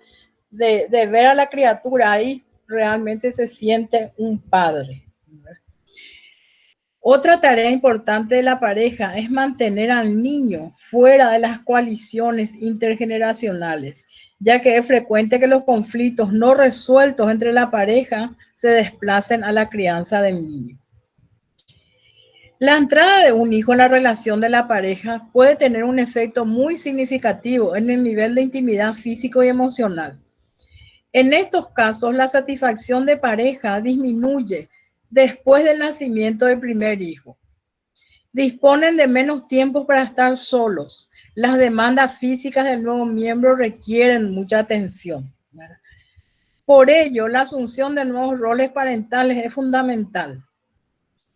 de ver a la criatura ahí, realmente se siente un padre. Otra tarea importante de la pareja es mantener al niño fuera de las coaliciones intergeneracionales, ya que es frecuente que los conflictos no resueltos entre la pareja se desplacen a la crianza del niño. La entrada de un hijo en la relación de la pareja puede tener un efecto muy significativo en el nivel de intimidad físico y emocional. En estos casos, la satisfacción de pareja disminuye después del nacimiento del primer hijo. Disponen de menos tiempo para estar solos. Las demandas físicas del nuevo miembro requieren mucha atención. Por ello, la asunción de nuevos roles parentales es fundamental.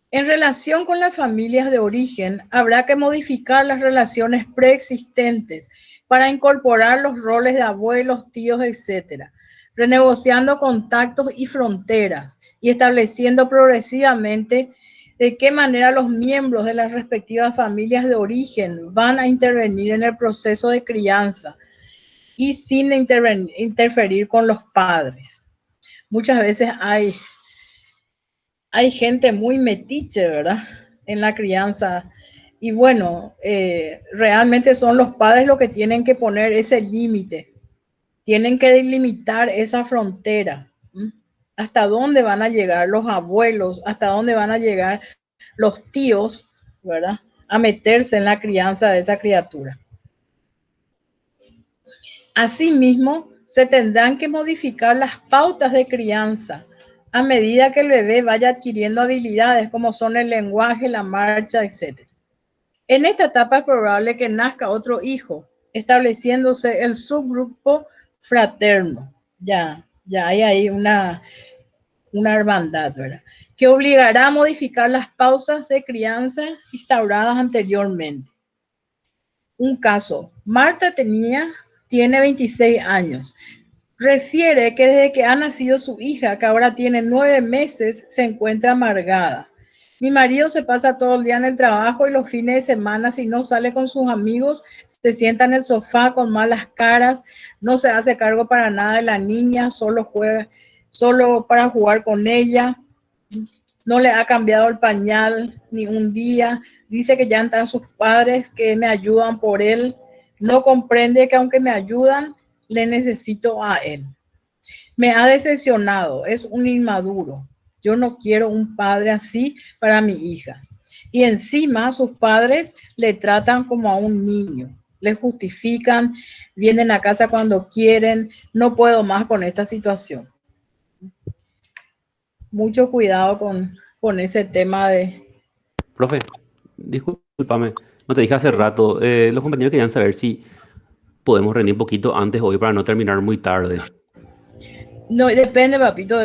En relación con las familias de origen, habrá que modificar las relaciones preexistentes para incorporar los roles de abuelos, tíos, etc., renegociando contactos y fronteras y estableciendo progresivamente de qué manera los miembros de las respectivas familias de origen van a intervenir en el proceso de crianza y sin interferir con los padres. Muchas veces hay gente muy metiche, ¿verdad?, en la crianza Y bueno, realmente son los padres los que tienen que poner ese límite, tienen que delimitar esa frontera. ¿M? Hasta dónde van a llegar los abuelos, hasta dónde van a llegar los tíos, ¿verdad? A meterse en la crianza de esa criatura. Asimismo, se tendrán que modificar las pautas de crianza a medida que el bebé vaya adquiriendo habilidades como son el lenguaje, la marcha, etc. En esta etapa es probable que nazca otro hijo, estableciéndose el subgrupo fraterno. Ya hay ahí una hermandad, ¿verdad? Que obligará a modificar las pausas de crianza instauradas anteriormente. Un caso, Marta tiene 26 años. Refiere que desde que ha nacido su hija, que ahora tiene 9 meses, se encuentra amargada. Mi marido se pasa todo el día en el trabajo y los fines de semana, si no sale con sus amigos, se sienta en el sofá con malas caras, no se hace cargo para nada de la niña, solo para jugar con ella. No le ha cambiado el pañal ni un día. Dice que ya están sus padres que me ayudan por él. No comprende que aunque me ayudan, le necesito a él. Me ha decepcionado, es un inmaduro. Yo no quiero un padre así para mi hija. Y encima sus padres le tratan como a un niño. Le justifican, vienen a casa cuando quieren. No puedo más con esta situación. Mucho cuidado con ese tema de... Profe, discúlpame, no te dije hace rato, los compañeros querían saber si podemos rendir un poquito antes hoy para no terminar muy tarde. No, depende, papito,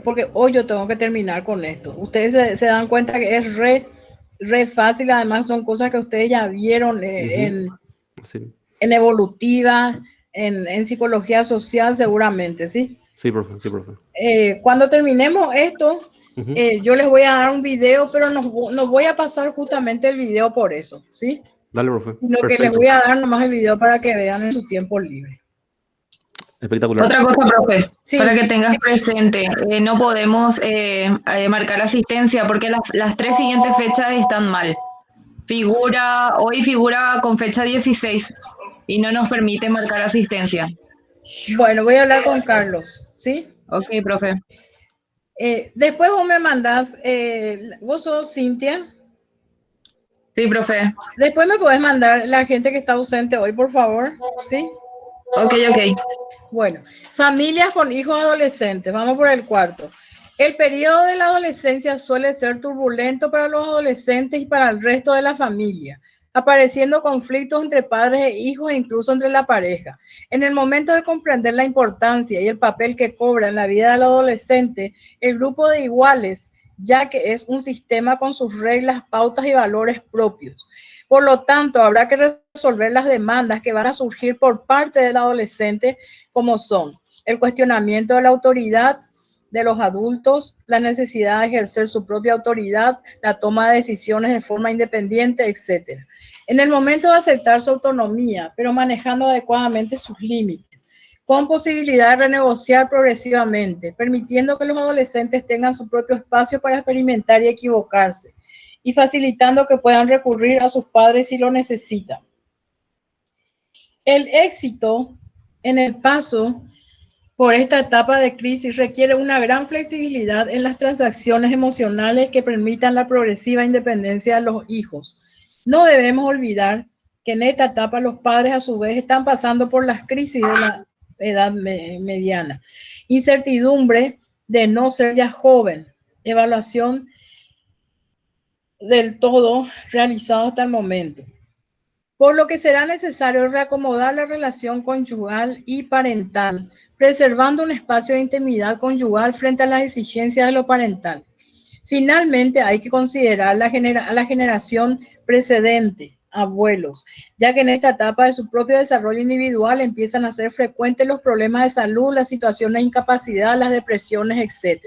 porque hoy yo tengo que terminar con esto. Ustedes se dan cuenta que es re fácil, además son cosas que ustedes ya vieron Sí, en evolutiva, en psicología social seguramente, ¿sí? sí, profe, sí, profe. Cuando terminemos esto, Ujú. yo les voy a dar un video, pero no voy a pasar justamente el video por eso, ¿sí? Dale, profe. Sino que les Perfecto. voy a dar nomás el video para que vean en su tiempo libre. Espectacular. Otra cosa, profe, Sí. para que tengas presente, no podemos marcar asistencia porque las 3 siguientes fechas están mal. Hoy figura con fecha 16 y no nos permite marcar asistencia. Bueno, voy a hablar con Carlos, ¿sí? Ok, profe. Después vos me mandás, vos sos Cintia. Sí, profe. Después me podés mandar la gente que está ausente hoy, por favor, ¿sí? Ok. Bueno, familias con hijos adolescentes. Vamos por el cuarto. El periodo de la adolescencia suele ser turbulento para los adolescentes y para el resto de la familia, apareciendo conflictos entre padres e hijos e incluso entre la pareja. En el momento de comprender la importancia y el papel que cobra en la vida del adolescente, el grupo de iguales, ya que es un sistema con sus reglas, pautas y valores propios. Por lo tanto, habrá que resolver las demandas que van a surgir por parte del adolescente, como son el cuestionamiento de la autoridad de los adultos, la necesidad de ejercer su propia autoridad, la toma de decisiones de forma independiente, etc. En el momento de aceptar su autonomía, pero manejando adecuadamente sus límites, con posibilidad de renegociar progresivamente, permitiendo que los adolescentes tengan su propio espacio para experimentar y equivocarse, y facilitando que puedan recurrir a sus padres si lo necesitan. El éxito en el paso por esta etapa de crisis requiere una gran flexibilidad en las transacciones emocionales que permitan la progresiva independencia de los hijos. No debemos olvidar que en esta etapa los padres a su vez están pasando por las crisis de la edad mediana. Incertidumbre de no ser ya joven, evaluación del todo realizado hasta el momento. Por lo que será necesario reacomodar la relación conyugal y parental, preservando un espacio de intimidad conyugal frente a las exigencias de lo parental. Finalmente, hay que considerar la generación precedente, abuelos, ya que en esta etapa de su propio desarrollo individual empiezan a ser frecuentes los problemas de salud, las situaciones de incapacidad, las depresiones, etc.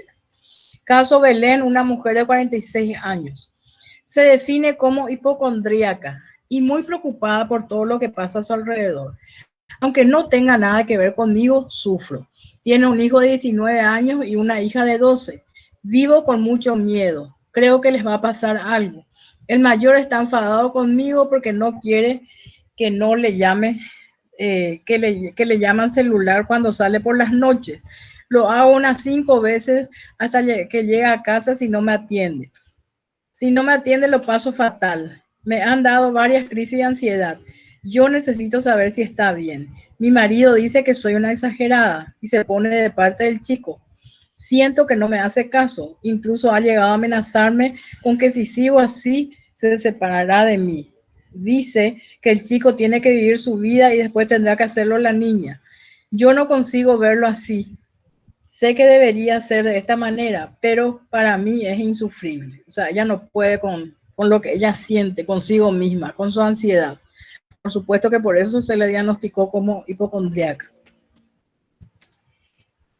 Caso Belén, una mujer de 46 años. Se define como hipocondríaca y muy preocupada por todo lo que pasa a su alrededor. Aunque no tenga nada que ver conmigo, sufro. Tiene un hijo de 19 años y una hija de 12. Vivo con mucho miedo. Creo que les va a pasar algo. El mayor está enfadado conmigo porque no quiere que no le llame, que le llaman celular cuando sale por las noches. Lo hago unas 5 veces hasta que llega a casa si no me atiende. Si no me atiende, lo paso fatal. Me han dado varias crisis de ansiedad. Yo necesito saber si está bien. Mi marido dice que soy una exagerada y se pone de parte del chico. Siento que no me hace caso. Incluso ha llegado a amenazarme con que si sigo así, se separará de mí. Dice que el chico tiene que vivir su vida y después tendrá que hacerlo la niña. Yo no consigo verlo así. Sé que debería ser de esta manera, pero para mí es insufrible. O sea, ella no puede con lo que ella siente consigo misma, con su ansiedad. Por supuesto que por eso se le diagnosticó como hipocondríaca.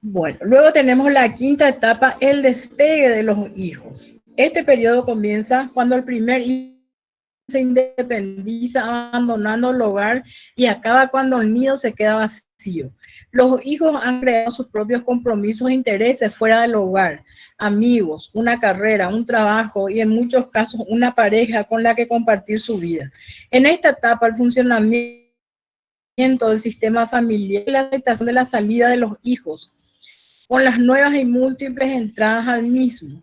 Bueno, luego tenemos la quinta etapa, el despegue de los hijos. Este periodo comienza cuando el primer hijo se independiza abandonando el hogar y acaba cuando el nido se queda vacío. Los hijos han creado sus propios compromisos e intereses fuera del hogar, amigos, una carrera, un trabajo y en muchos casos una pareja con la que compartir su vida. En esta etapa el funcionamiento del sistema familiar y la aceptación de la salida de los hijos con las nuevas y múltiples entradas al mismo.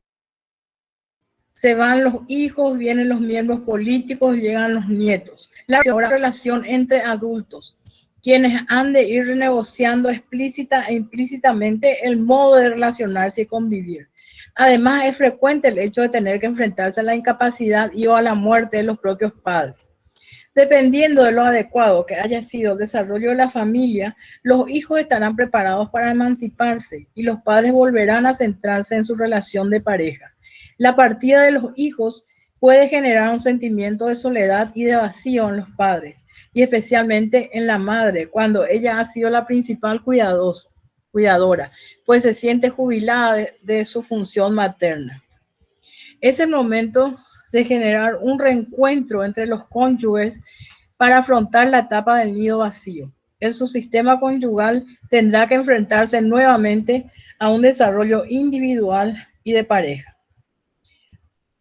Se van los hijos, vienen los miembros políticos, llegan los nietos. La relación entre adultos, quienes han de ir renegociando explícita e implícitamente el modo de relacionarse y convivir. Además, es frecuente el hecho de tener que enfrentarse a la incapacidad y o a la muerte de los propios padres. Dependiendo de lo adecuado que haya sido el desarrollo de la familia, los hijos estarán preparados para emanciparse y los padres volverán a centrarse en su relación de pareja. La partida de los hijos puede generar un sentimiento de soledad y de vacío en los padres, y especialmente en la madre, cuando ella ha sido la principal cuidadora, pues se siente jubilada de su función materna. Es el momento de generar un reencuentro entre los cónyuges para afrontar la etapa del nido vacío. En su sistema conyugal tendrá que enfrentarse nuevamente a un desarrollo individual y de pareja.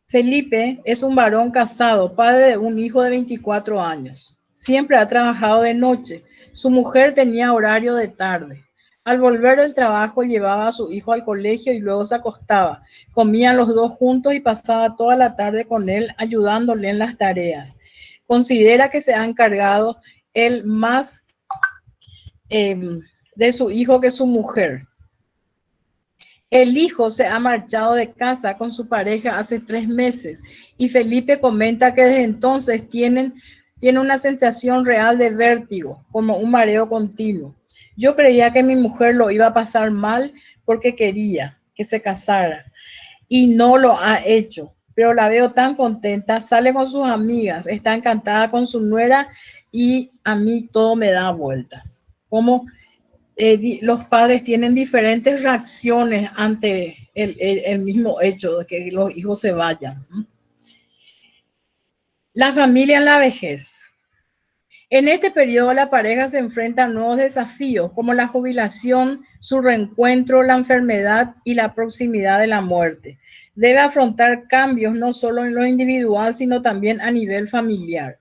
Felipe es un varón casado, padre de un hijo de 24 años. Siempre ha trabajado de noche. Su mujer tenía horario de tarde. Al volver del trabajo llevaba a su hijo al colegio y luego se acostaba. Comían los dos juntos y pasaba toda la tarde con él ayudándole en las tareas. Considera que se ha encargado él más de su hijo que su mujer. El hijo se ha marchado de casa con su pareja hace 3 meses y Felipe comenta que desde entonces tiene una sensación real de vértigo, como un mareo continuo. Yo creía que mi mujer lo iba a pasar mal porque quería que se casara y no lo ha hecho, pero la veo tan contenta, sale con sus amigas, está encantada con su nuera y a mí todo me da vueltas. Como los padres tienen diferentes reacciones ante el mismo hecho de que los hijos se vayan. La familia en la vejez. En este periodo la pareja se enfrenta a nuevos desafíos como la jubilación, su reencuentro, la enfermedad y la proximidad de la muerte. Debe afrontar cambios no solo en lo individual, sino también a nivel familiar.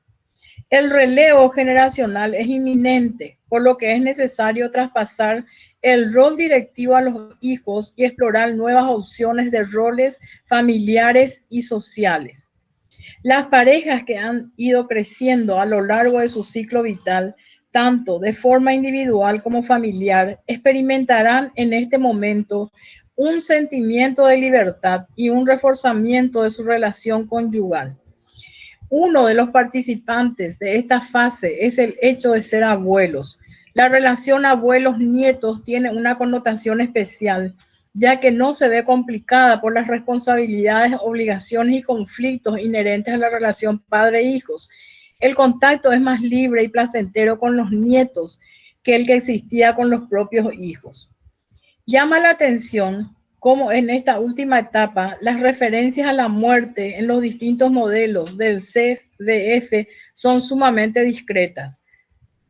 El relevo generacional es inminente, por lo que es necesario traspasar el rol directivo a los hijos y explorar nuevas opciones de roles familiares y sociales. Las parejas que han ido creciendo a lo largo de su ciclo vital, tanto de forma individual como familiar, experimentarán en este momento un sentimiento de libertad y un reforzamiento de su relación conyugal. Uno de los participantes de esta fase es el hecho de ser abuelos. La relación abuelos-nietos tiene una connotación especial, ya que no se ve complicada por las responsabilidades, obligaciones y conflictos inherentes a la relación padre-hijos. El contacto es más libre y placentero con los nietos que el que existía con los propios hijos. Llama la atención cómo en esta última etapa las referencias a la muerte en los distintos modelos del CDF son sumamente discretas.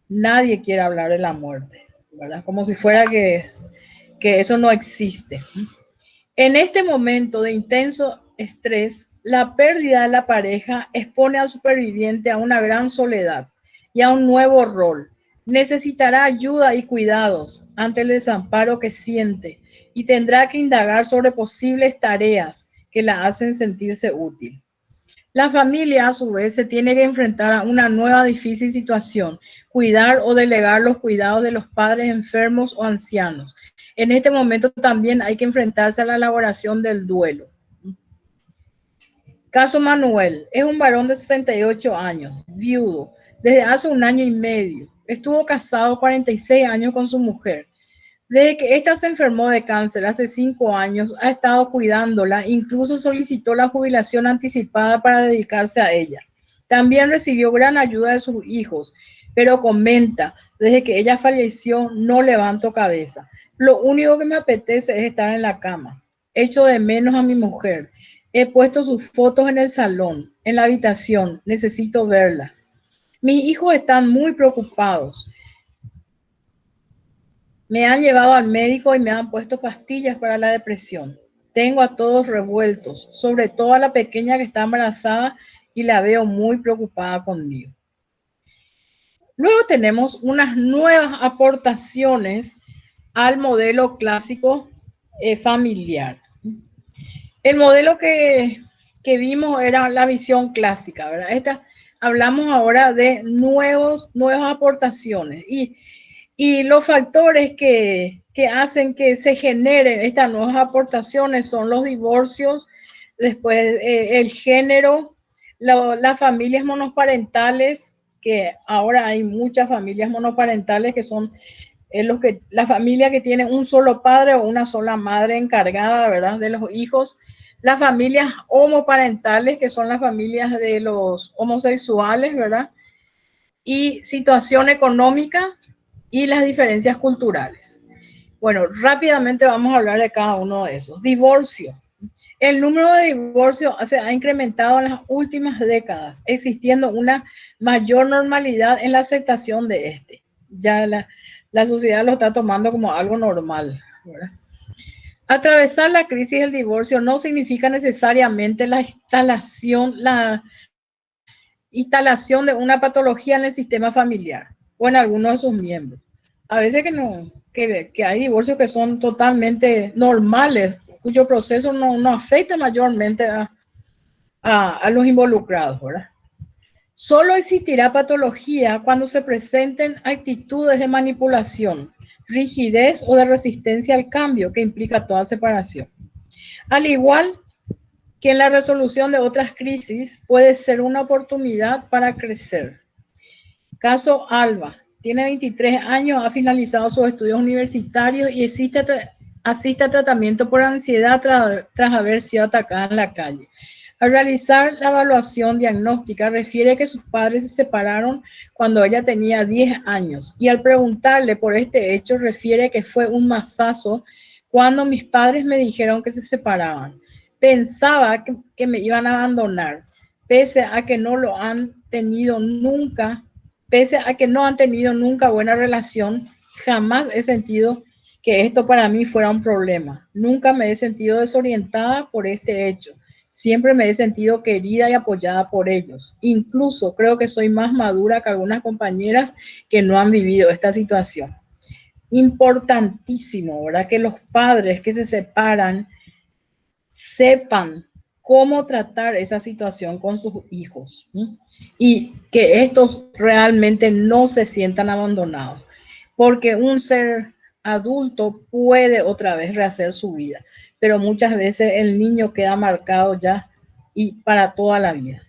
Nadie quiere hablar de la muerte, ¿verdad? Como si fuera que eso no existe. En este momento de intenso estrés, La pérdida de la pareja expone al superviviente a una gran soledad y a un nuevo rol. Necesitará ayuda y cuidados ante el desamparo que siente y tendrá que indagar sobre posibles tareas que la hacen sentirse útil. La familia, a su vez, se tiene que enfrentar a una nueva difícil situación: cuidar o delegar los cuidados de los padres enfermos o ancianos. En este momento también hay que enfrentarse a la elaboración del duelo. Caso Manuel es un varón de 68 años, viudo, desde hace 1 año y medio. Estuvo casado 46 años con su mujer. Desde que ésta se enfermó de cáncer hace 5 años, ha estado cuidándola, incluso solicitó la jubilación anticipada para dedicarse a ella. También recibió gran ayuda de sus hijos, pero comenta: desde que ella falleció no levanto cabeza. Lo único que me apetece es estar en la cama. Echo de menos a mi mujer. He puesto sus fotos en el salón, en la habitación. Necesito verlas. Mis hijos están muy preocupados. Me han llevado al médico y me han puesto pastillas para la depresión. Tengo a todos revueltos, sobre todo a la pequeña que está embarazada, y la veo muy preocupada conmigo. Luego tenemos unas nuevas aportaciones al modelo clásico familiar. El modelo que vimos era la visión clásica, ¿verdad? Hablamos ahora de nuevas aportaciones y los factores que hacen que se generen estas nuevas aportaciones son los divorcios, después el género, las familias monoparentales, que ahora hay muchas familias monoparentales que son la familia que tiene un solo padre o una sola madre encargada, ¿verdad?, de los hijos. Las familias homoparentales, que son las familias de los homosexuales, ¿verdad? Y situación económica y las diferencias culturales. Bueno, rápidamente vamos a hablar de cada uno de esos. Divorcio. El número de divorcios se ha incrementado en las últimas décadas, existiendo una mayor normalidad en la aceptación de este. Ya la sociedad lo está tomando como algo normal, ¿verdad? Atravesar la crisis del divorcio no significa necesariamente la instalación de una patología en el sistema familiar o en alguno de sus miembros. A veces que hay divorcios que son totalmente normales, cuyo proceso no afecta mayormente a los involucrados, ¿verdad? Solo existirá patología cuando se presenten actitudes de manipulación, rigidez o de resistencia al cambio que implica toda separación. Al igual que en la resolución de otras crisis, puede ser una oportunidad para crecer. Caso Alba. Tiene 23 años, ha finalizado sus estudios universitarios y asiste a tratamiento por ansiedad tras haber sido atacada en la calle. Al realizar la evaluación diagnóstica, refiere que sus padres se separaron cuando ella tenía 10 años y al preguntarle por este hecho, refiere que fue un mazazo cuando mis padres me dijeron que se separaban. Pensaba que me iban a abandonar, pese a que no han tenido nunca buena relación. Jamás he sentido que esto para mí fuera un problema. Nunca me he sentido desorientada por este hecho. Siempre me he sentido querida y apoyada por ellos. Incluso creo que soy más madura que algunas compañeras que no han vivido esta situación. Importantísimo, ¿verdad?, que los padres que se separan sepan cómo tratar esa situación con sus hijos, ¿sí? Y que estos realmente no se sientan abandonados, porque un ser adulto puede otra vez rehacer su vida, pero muchas veces el niño queda marcado ya y para toda la vida.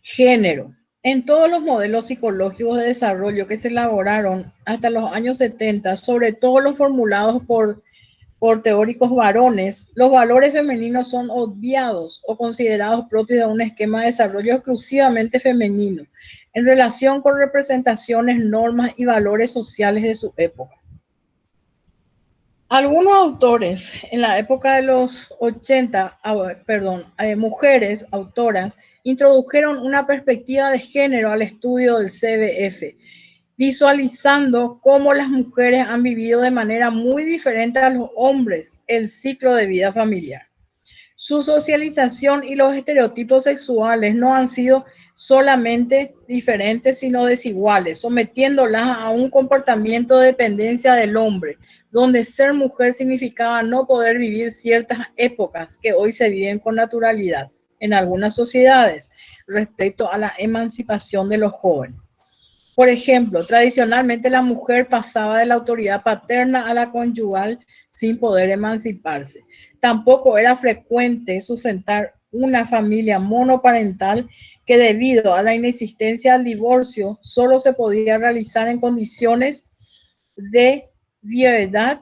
Género. En todos los modelos psicológicos de desarrollo que se elaboraron hasta los años 70, sobre todo los formulados por teóricos varones, los valores femeninos son obviados o considerados propios de un esquema de desarrollo exclusivamente femenino, en relación con representaciones, normas y valores sociales de su época. Algunos autores en la época de los 80, mujeres autoras, introdujeron una perspectiva de género al estudio del CBF, visualizando cómo las mujeres han vivido de manera muy diferente a los hombres el ciclo de vida familiar. Su socialización y los estereotipos sexuales no han sido solamente diferentes, sino desiguales, sometiéndolas a un comportamiento de dependencia del hombre, donde ser mujer significaba no poder vivir ciertas épocas que hoy se viven con naturalidad en algunas sociedades respecto a la emancipación de los jóvenes. Por ejemplo, tradicionalmente la mujer pasaba de la autoridad paterna a la conyugal sin poder emanciparse. Tampoco era frecuente sustentar una familia monoparental que debido a la inexistencia del divorcio solo se podía realizar en condiciones de viudedad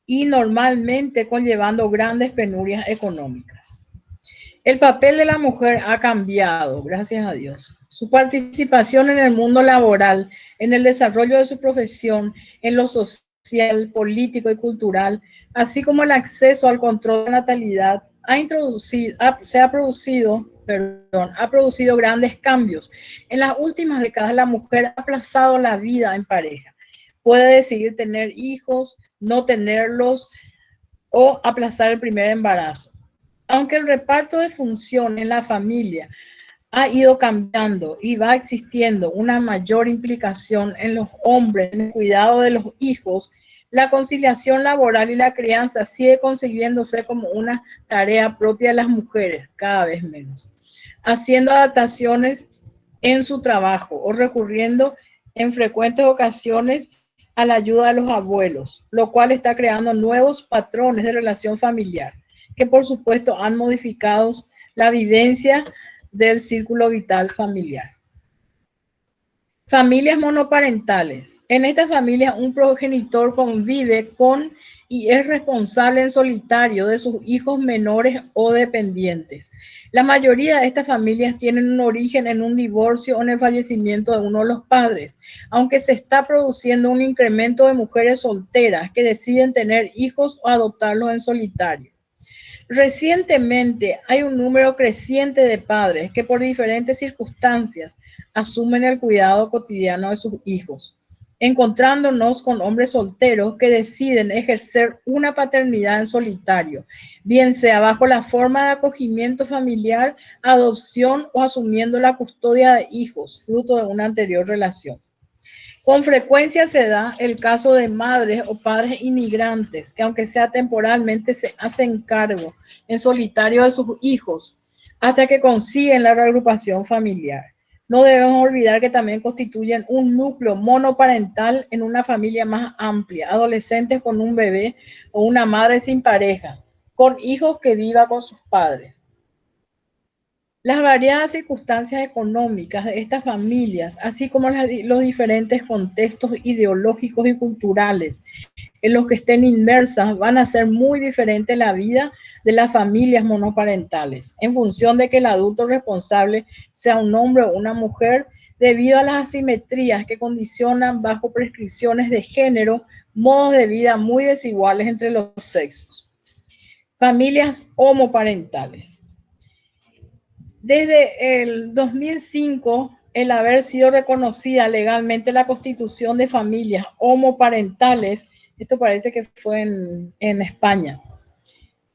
y normalmente conllevando grandes penurias económicas. El papel de la mujer ha cambiado, gracias a Dios. Su participación en el mundo laboral, en el desarrollo de su profesión, en lo social, político y cultural, así como el acceso al control de la natalidad, ha producido grandes cambios. En las últimas décadas, la mujer ha aplazado la vida en pareja. Puede decidir tener hijos, no tenerlos o aplazar el primer embarazo. Aunque el reparto de función en la familia ha ido cambiando y va existiendo una mayor implicación en los hombres en el cuidado de los hijos, la conciliación laboral y la crianza sigue consiguiéndose como una tarea propia de las mujeres, cada vez menos, haciendo adaptaciones en su trabajo o recurriendo en frecuentes ocasiones a la ayuda de los abuelos, lo cual está creando nuevos patrones de relación familiar que por supuesto han modificado la vivencia del círculo vital familiar. Familias monoparentales. En estas familias un progenitor convive con y es responsable en solitario de sus hijos menores o dependientes. La mayoría de estas familias tienen un origen en un divorcio o en el fallecimiento de uno de los padres, aunque se está produciendo un incremento de mujeres solteras que deciden tener hijos o adoptarlos en solitario. Recientemente hay un número creciente de padres que por diferentes circunstancias asumen el cuidado cotidiano de sus hijos, encontrándonos con hombres solteros que deciden ejercer una paternidad en solitario, bien sea bajo la forma de acogimiento familiar, adopción o asumiendo la custodia de hijos, fruto de una anterior relación. Con frecuencia se da el caso de madres o padres inmigrantes que, aunque sea temporalmente, se hacen cargo en solitario de sus hijos hasta que consiguen la reagrupación familiar. No debemos olvidar que también constituyen un núcleo monoparental en una familia más amplia, adolescentes con un bebé o una madre sin pareja, con hijos que vivan con sus padres. Las variadas circunstancias económicas de estas familias, así como los diferentes contextos ideológicos y culturales en los que estén inmersas, van a hacer muy diferente la vida de las familias monoparentales, en función de que el adulto responsable sea un hombre o una mujer, debido a las asimetrías que condicionan bajo prescripciones de género, modos de vida muy desiguales entre los sexos. Familias homoparentales. Desde el 2005, el haber sido reconocida legalmente la constitución de familias homoparentales, esto parece que fue en España,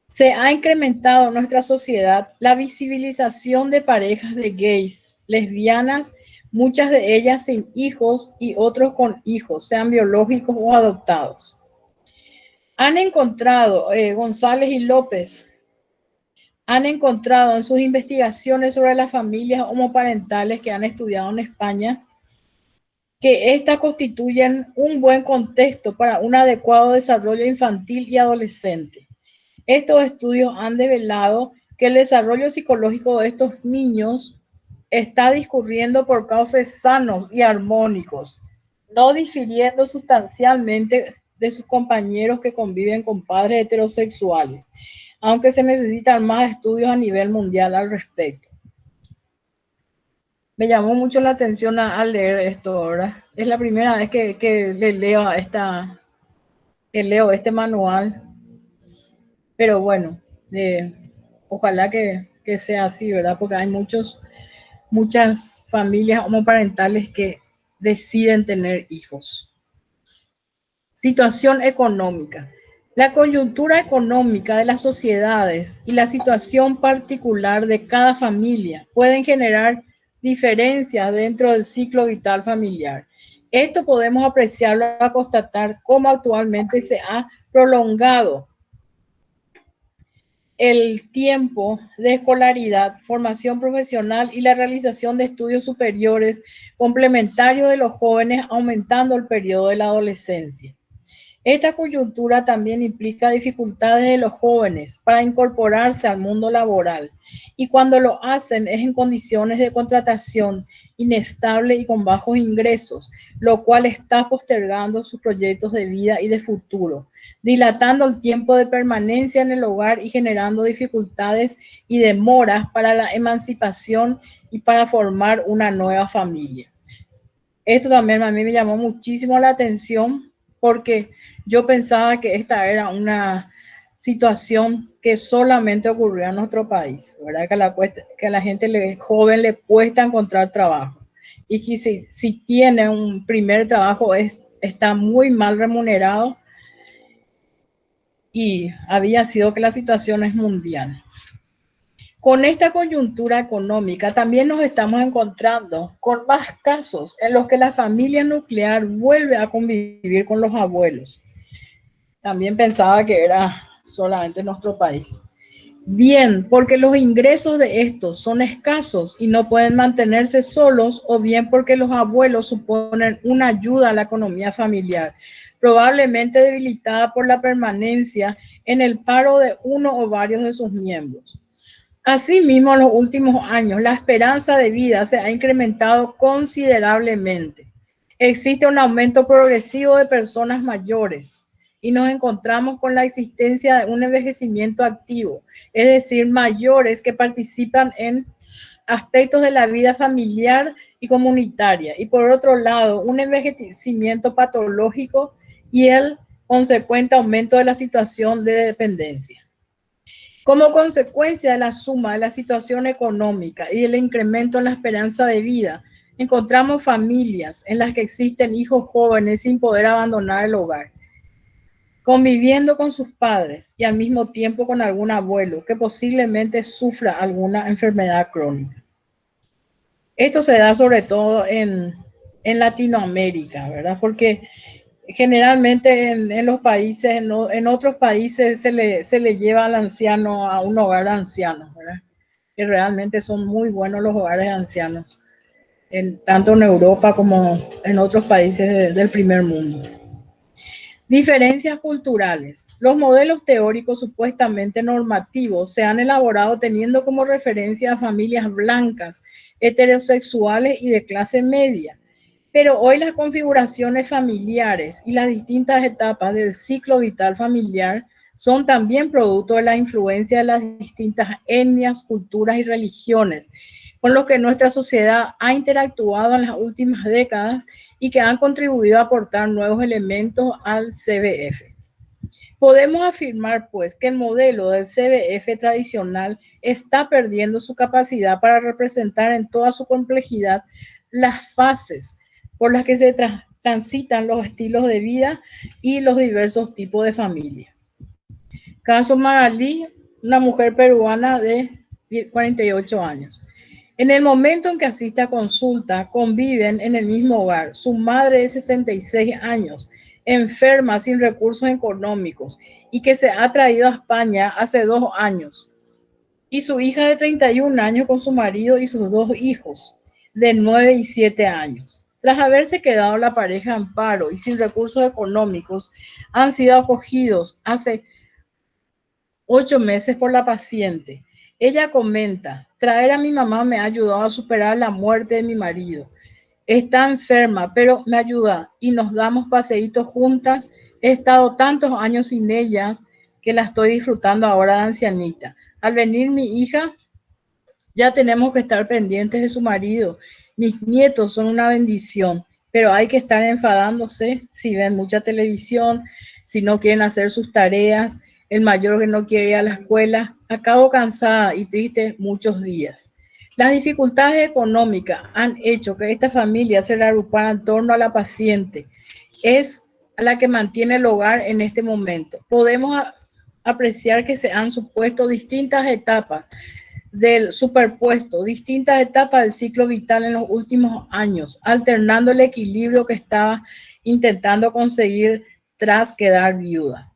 se ha incrementado en nuestra sociedad la visibilización de parejas de gays, lesbianas, muchas de ellas sin hijos y otros con hijos, sean biológicos o adoptados. Han encontrado González y López han encontrado en sus investigaciones sobre las familias homoparentales que han estudiado en España que éstas constituyen un buen contexto para un adecuado desarrollo infantil y adolescente. Estos estudios han develado que el desarrollo psicológico de estos niños está discurriendo por cauces sanos y armónicos, no difiriendo sustancialmente de sus compañeros que conviven con padres heterosexuales, aunque se necesitan más estudios a nivel mundial al respecto. Me llamó mucho la atención al leer esto ahora. Es la primera vez que leo este manual, pero bueno, ojalá que sea así, ¿verdad? Porque hay muchas familias homoparentales que deciden tener hijos. Situación económica. La coyuntura económica de las sociedades y la situación particular de cada familia pueden generar diferencias dentro del ciclo vital familiar. Esto podemos apreciarlo a constatar cómo actualmente se ha prolongado el tiempo de escolaridad, formación profesional y la realización de estudios superiores complementarios de los jóvenes, aumentando el periodo de la adolescencia. Esta coyuntura también implica dificultades de los jóvenes para incorporarse al mundo laboral y cuando lo hacen es en condiciones de contratación inestable y con bajos ingresos, lo cual está postergando sus proyectos de vida y de futuro, dilatando el tiempo de permanencia en el hogar y generando dificultades y demoras para la emancipación y para formar una nueva familia. Esto también a mí me llamó muchísimo la atención porque yo pensaba que esta era una situación que solamente ocurría en nuestro país, ¿verdad? Que a la gente joven le cuesta encontrar trabajo y que si tiene un primer trabajo está muy mal remunerado y había sido que la situación es mundial. Con esta coyuntura económica también nos estamos encontrando con más casos en los que la familia nuclear vuelve a convivir con los abuelos. También pensaba que era solamente en nuestro país. Bien, porque los ingresos de estos son escasos y no pueden mantenerse solos, o bien porque los abuelos suponen una ayuda a la economía familiar, probablemente debilitada por la permanencia en el paro de uno o varios de sus miembros. Asimismo, en los últimos años, la esperanza de vida se ha incrementado considerablemente. Existe un aumento progresivo de personas mayores y nos encontramos con la existencia de un envejecimiento activo, es decir, mayores que participan en aspectos de la vida familiar y comunitaria. Y por otro lado, un envejecimiento patológico y el consecuente aumento de la situación de dependencia. Como consecuencia de la suma de la situación económica y del incremento en la esperanza de vida, encontramos familias en las que existen hijos jóvenes sin poder abandonar el hogar, conviviendo con sus padres y al mismo tiempo con algún abuelo que posiblemente sufra alguna enfermedad crónica. Esto se da sobre todo en Latinoamérica, ¿verdad? Porque generalmente en los países, en otros países se le lleva al anciano a un hogar de ancianos, ¿verdad? Que realmente son muy buenos los hogares de ancianos, tanto en Europa como en otros países del primer mundo. Diferencias culturales. Los modelos teóricos supuestamente normativos se han elaborado teniendo como referencia a familias blancas, heterosexuales y de clase media. Pero hoy las configuraciones familiares y las distintas etapas del ciclo vital familiar son también producto de la influencia de las distintas etnias, culturas y religiones con los que nuestra sociedad ha interactuado en las últimas décadas y que han contribuido a aportar nuevos elementos al CBF. Podemos afirmar, pues, que el modelo del CBF tradicional está perdiendo su capacidad para representar en toda su complejidad las fases por las que se transitan los estilos de vida y los diversos tipos de familia. Caso Magalí, una mujer peruana de 48 años. En el momento en que asiste a consulta, conviven en el mismo hogar. Su madre de 66 años, enferma sin recursos económicos y que se ha traído a España hace 2 años. Y su hija de 31 años con su marido y sus 2 hijos de 9 y 7 años. Tras haberse quedado la pareja en paro y sin recursos económicos, han sido acogidos hace 8 meses por la paciente. Ella comenta, traer a mi mamá me ha ayudado a superar la muerte de mi marido. Está enferma, pero me ayuda y nos damos paseitos juntas. He estado tantos años sin ellas que la estoy disfrutando ahora de ancianita. Al venir mi hija, ya tenemos que estar pendientes de su marido. Mis nietos son una bendición, pero hay que estar enfadándose si ven mucha televisión, si no quieren hacer sus tareas. El mayor que no quiere ir a la escuela. Acabo cansada y triste muchos días. Las dificultades económicas han hecho que esta familia se reagrupara en torno a la paciente. Es a la que mantiene el hogar en este momento. Podemos apreciar que se han supuesto distintas etapas distintas etapas del ciclo vital en los últimos años, alternando el equilibrio que estaba intentando conseguir tras quedar viuda.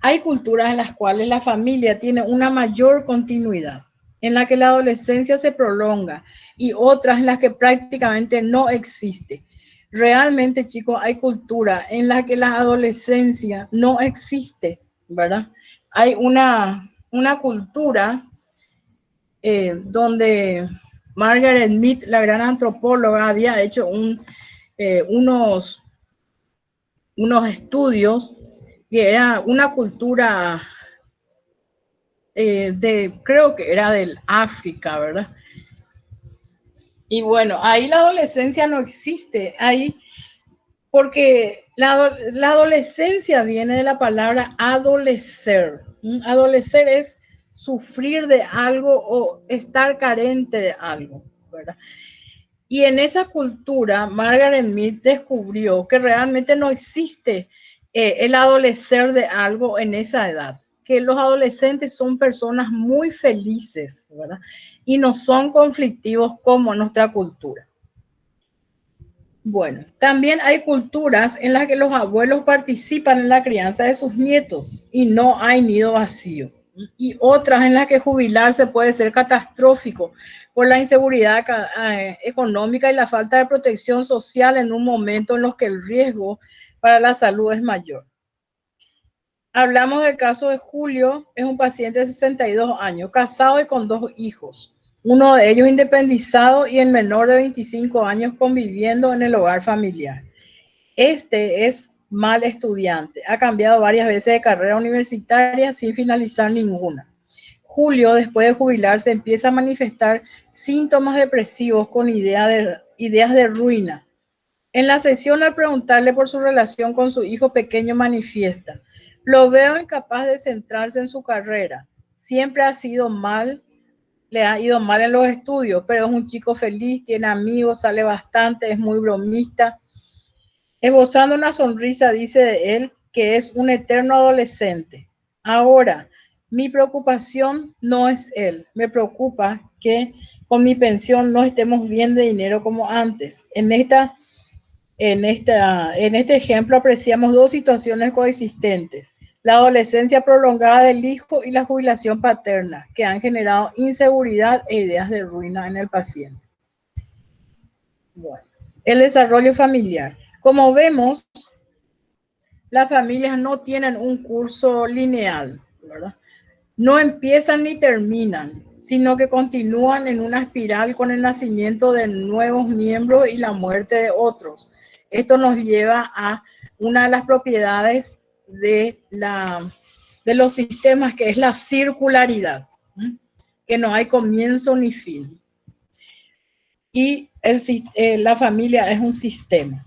Hay culturas en las cuales la familia tiene una mayor continuidad, en la que la adolescencia se prolonga, y otras en las que prácticamente no existe. Realmente, chicos, hay culturas en las que la adolescencia no existe, ¿verdad? Hay una cultura donde Margaret Mead, la gran antropóloga, había hecho unos estudios, que era una cultura creo que era del África, ¿verdad? Y bueno, ahí la adolescencia no existe, ahí, porque la adolescencia viene de la palabra adolecer. Adolecer es sufrir de algo o estar carente de algo, ¿verdad? Y en esa cultura, Margaret Mead descubrió que realmente no existe el adolecer de algo en esa edad, que los adolescentes son personas muy felices, ¿verdad? Y no son conflictivos como nuestra cultura. Bueno, también hay culturas en las que los abuelos participan en la crianza de sus nietos y no hay nido vacío. Y otras en las que jubilarse puede ser catastrófico por la inseguridad económica y la falta de protección social en un momento en los que el riesgo para la salud es mayor. Hablamos del caso de Julio, es un paciente de 62 años, casado y con 2 hijos. Uno de ellos independizado y el menor de 25 años conviviendo en el hogar familiar. Este es mal estudiante, ha cambiado varias veces de carrera universitaria sin finalizar ninguna. Julio, después de jubilarse, empieza a manifestar síntomas depresivos con ideas de ruina. En la sesión, al preguntarle por su relación con su hijo pequeño, manifiesta: lo veo incapaz de centrarse en su carrera. Siempre le ha ido mal en los estudios, pero es un chico feliz, tiene amigos, sale bastante, es muy bromista. Esbozando una sonrisa, dice de él que es un eterno adolescente. Ahora, mi preocupación no es él. Me preocupa que con mi pensión no estemos bien de dinero como antes. En este ejemplo apreciamos 2 situaciones coexistentes: la adolescencia prolongada del hijo y la jubilación paterna, que han generado inseguridad e ideas de ruina en el paciente. Bueno, el desarrollo familiar. Como vemos, las familias no tienen un curso lineal, ¿verdad? No empiezan ni terminan, sino que continúan en una espiral con el nacimiento de nuevos miembros y la muerte de otros. Esto nos lleva a una de las propiedades de los sistemas, que es la circularidad, que no hay comienzo ni fin. Y la familia es un sistema.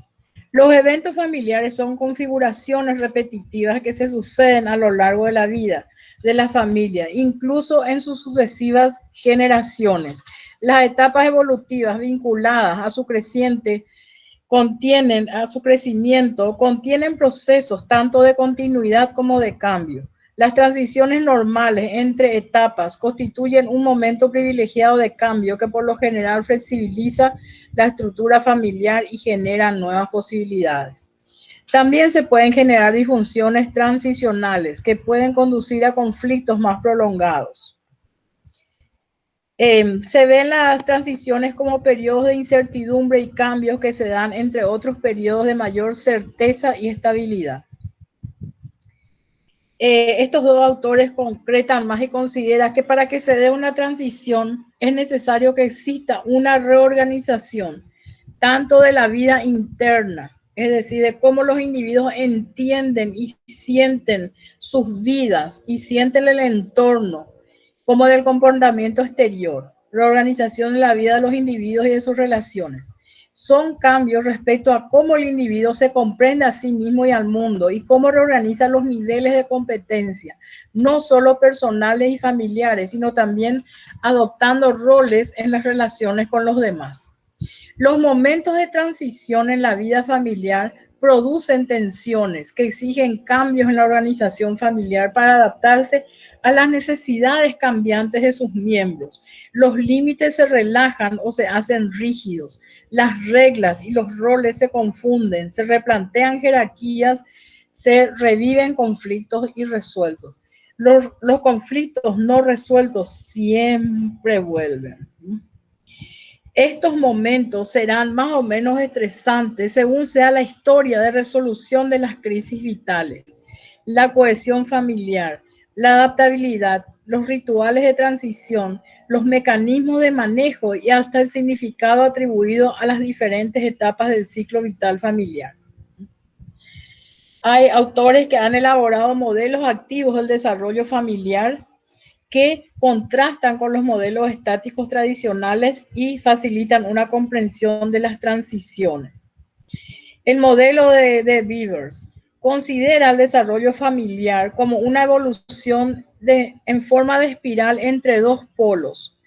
Los eventos familiares son configuraciones repetitivas que se suceden a lo largo de la vida de la familia, incluso en sus sucesivas generaciones. Las etapas evolutivas vinculadas a su crecimiento contienen procesos tanto de continuidad como de cambio. Las transiciones normales entre etapas constituyen un momento privilegiado de cambio que por lo general flexibiliza la estructura familiar y genera nuevas posibilidades. También se pueden generar disfunciones transicionales que pueden conducir a conflictos más prolongados. Se ven las transiciones como periodos de incertidumbre y cambios que se dan entre otros periodos de mayor certeza y estabilidad. Estos 2 autores concretan más y consideran que para que se dé una transición es necesario que exista una reorganización tanto de la vida interna, es decir, de cómo los individuos entienden y sienten sus vidas y sienten el entorno, como del comportamiento exterior, reorganización de la vida de los individuos y de sus relaciones. Son cambios respecto a cómo el individuo se comprende a sí mismo y al mundo y cómo reorganiza los niveles de competencia, no solo personales y familiares, sino también adoptando roles en las relaciones con los demás. Los momentos de transición en la vida familiar producen tensiones que exigen cambios en la organización familiar para adaptarse a las necesidades cambiantes de sus miembros. Los límites se relajan o se hacen rígidos. Las reglas y los roles se confunden, se replantean jerarquías, se reviven conflictos irresueltos. Los conflictos no resueltos siempre vuelven. Estos momentos serán más o menos estresantes según sea la historia de resolución de las crisis vitales, la cohesión familiar, la adaptabilidad, los rituales de transición, los mecanismos de manejo y hasta el significado atribuido a las diferentes etapas del ciclo vital familiar. Hay autores que han elaborado modelos activos del desarrollo familiar que contrastan con los modelos estáticos tradicionales y facilitan una comprensión de las transiciones. El modelo de Beavers considera el desarrollo familiar como una evolución en forma de espiral entre dos polos.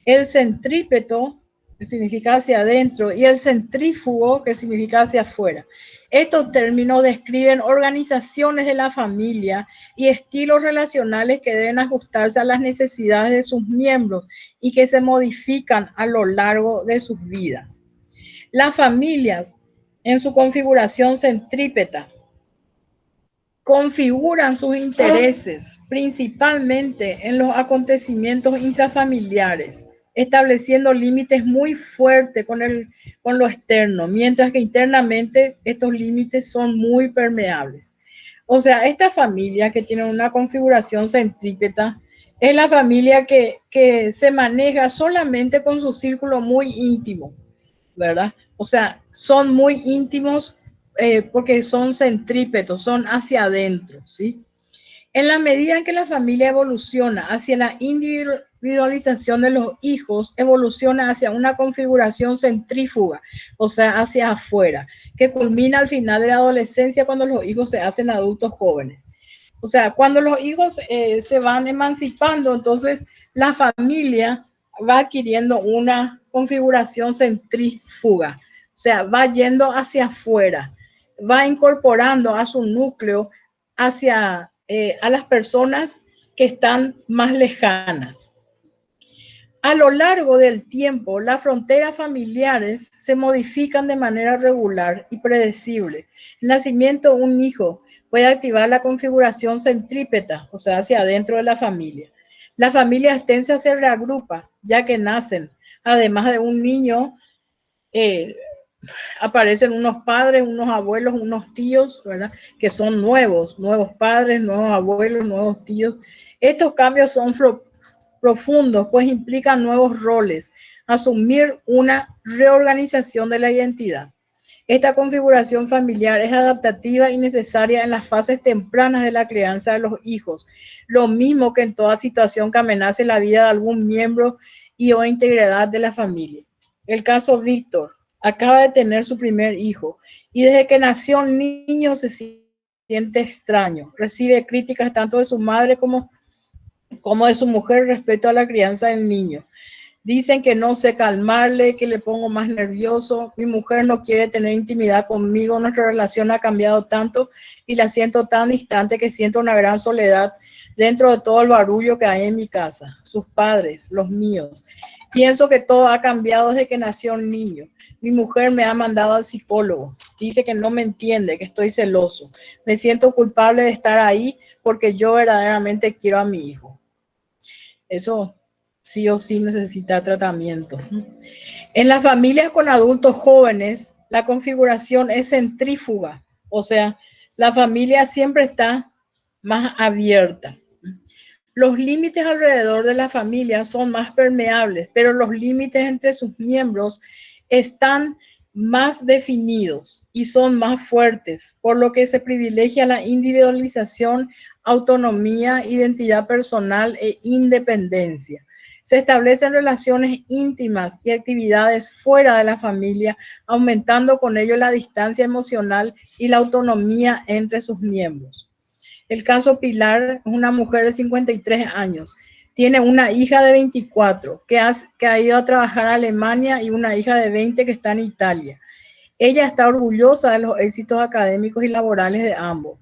El centrípeto, que significa hacia adentro, y el centrífugo, que significa hacia afuera. Estos términos describen organizaciones de la familia y estilos relacionales que deben ajustarse a las necesidades de sus miembros y que se modifican a lo largo de sus vidas. Las familias, en su configuración centrípeta, configuran sus intereses principalmente en los acontecimientos intrafamiliares, estableciendo límites muy fuertes con lo externo, mientras que internamente estos límites son muy permeables. O sea, esta familia que tiene una configuración centrípeta es la familia que se maneja solamente con su círculo muy íntimo, ¿verdad? O sea, son muy íntimos porque son centrípetos, son hacia adentro, ¿sí? En la medida en que la familia evoluciona hacia la individualización de los hijos, evoluciona hacia una configuración centrífuga, o sea, hacia afuera, que culmina al final de la adolescencia cuando los hijos se hacen adultos jóvenes. O sea, cuando los hijos se van emancipando, entonces la familia va adquiriendo una configuración centrífuga, o sea, va yendo hacia afuera, va incorporando a su núcleo hacia a las personas que están más lejanas. A lo largo del tiempo, las fronteras familiares se modifican de manera regular y predecible. El nacimiento de un hijo puede activar la configuración centrípeta, o sea, hacia adentro de la familia. La familia extensa se reagrupa, ya que nacen, además de un niño, aparecen unos padres, unos abuelos, unos tíos, ¿verdad? Que son nuevos padres, nuevos abuelos, nuevos tíos. Estos cambios son profundos, pues implican nuevos roles, asumir una reorganización de la identidad. Esta configuración familiar es adaptativa y necesaria en las fases tempranas de la crianza de los hijos, lo mismo que en toda situación que amenace la vida de algún miembro y o integridad de la familia. El caso Víctor acaba de tener su primer hijo y desde que nació el niño se siente extraño, recibe críticas tanto de su madre como de su mujer respecto a la crianza del niño. Dicen que no sé calmarle, que le pongo más nervioso, mi mujer no quiere tener intimidad conmigo, nuestra relación ha cambiado tanto y la siento tan distante que siento una gran soledad dentro de todo el barullo que hay en mi casa, sus padres, los míos. Pienso que todo ha cambiado desde que nació el niño. Mi mujer me ha mandado al psicólogo, dice que no me entiende, que estoy celoso. Me siento culpable de estar ahí porque yo verdaderamente quiero a mi hijo. Eso sí o sí necesita tratamiento. En las familias con adultos jóvenes, la configuración es centrífuga, o sea, la familia siempre está más abierta. Los límites alrededor de la familia son más permeables, pero los límites entre sus miembros están más definidos y son más fuertes, por lo que se privilegia la individualización, autonomía, identidad personal e independencia. Se establecen relaciones íntimas y actividades fuera de la familia, aumentando con ello la distancia emocional y la autonomía entre sus miembros. El caso Pilar es una mujer de 53 años. Tiene una hija de 24 que ha ido a trabajar a Alemania y una hija de 20 que está en Italia. Ella está orgullosa de los éxitos académicos y laborales de ambos.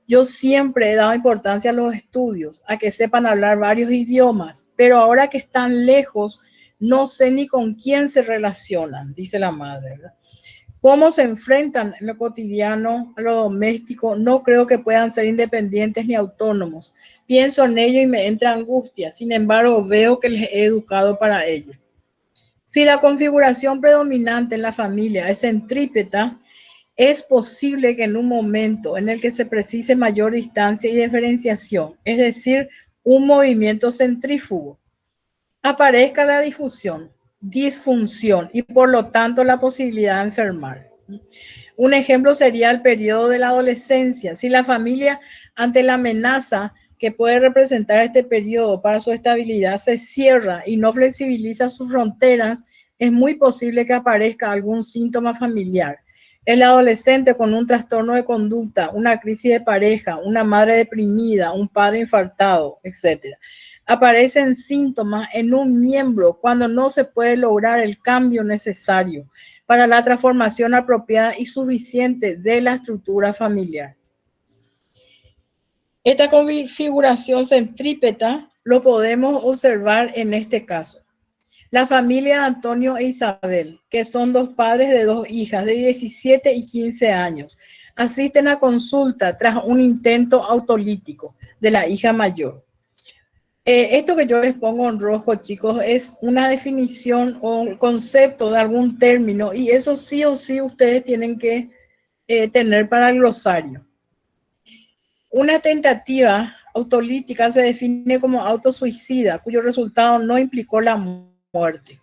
Yo siempre he dado importancia a los estudios, a que sepan hablar varios idiomas, pero ahora que están lejos, no sé ni con quién se relacionan, dice la madre, ¿verdad? Cómo se enfrentan en lo cotidiano, a lo doméstico, no creo que puedan ser independientes ni autónomos. Pienso en ello y me entra angustia, sin embargo, veo que les he educado para ello. Si la configuración predominante en la familia es centrípeta, es posible que en un momento en el que se precise mayor distancia y diferenciación, es decir, un movimiento centrífugo, aparezca la disfunción y por lo tanto la posibilidad de enfermar. Un ejemplo sería el periodo de la adolescencia. Si la familia, ante la amenaza que puede representar este periodo para su estabilidad, se cierra y no flexibiliza sus fronteras, es muy posible que aparezca algún síntoma familiar. El adolescente con un trastorno de conducta, una crisis de pareja, una madre deprimida, un padre infartado, etc. Aparecen síntomas en un miembro cuando no se puede lograr el cambio necesario para la transformación apropiada y suficiente de la estructura familiar. Esta configuración centrípeta lo podemos observar en este caso. La familia de Antonio e Isabel, que son dos padres de dos hijas de 17 y 15 años, asisten a consulta tras un intento autolítico de la hija mayor. Esto que yo les pongo en rojo, chicos, es una definición o un concepto de algún término y eso sí o sí ustedes tienen que tener para el glosario. Una tentativa autolítica se define como autosuicida, cuyo resultado no implicó la muerte.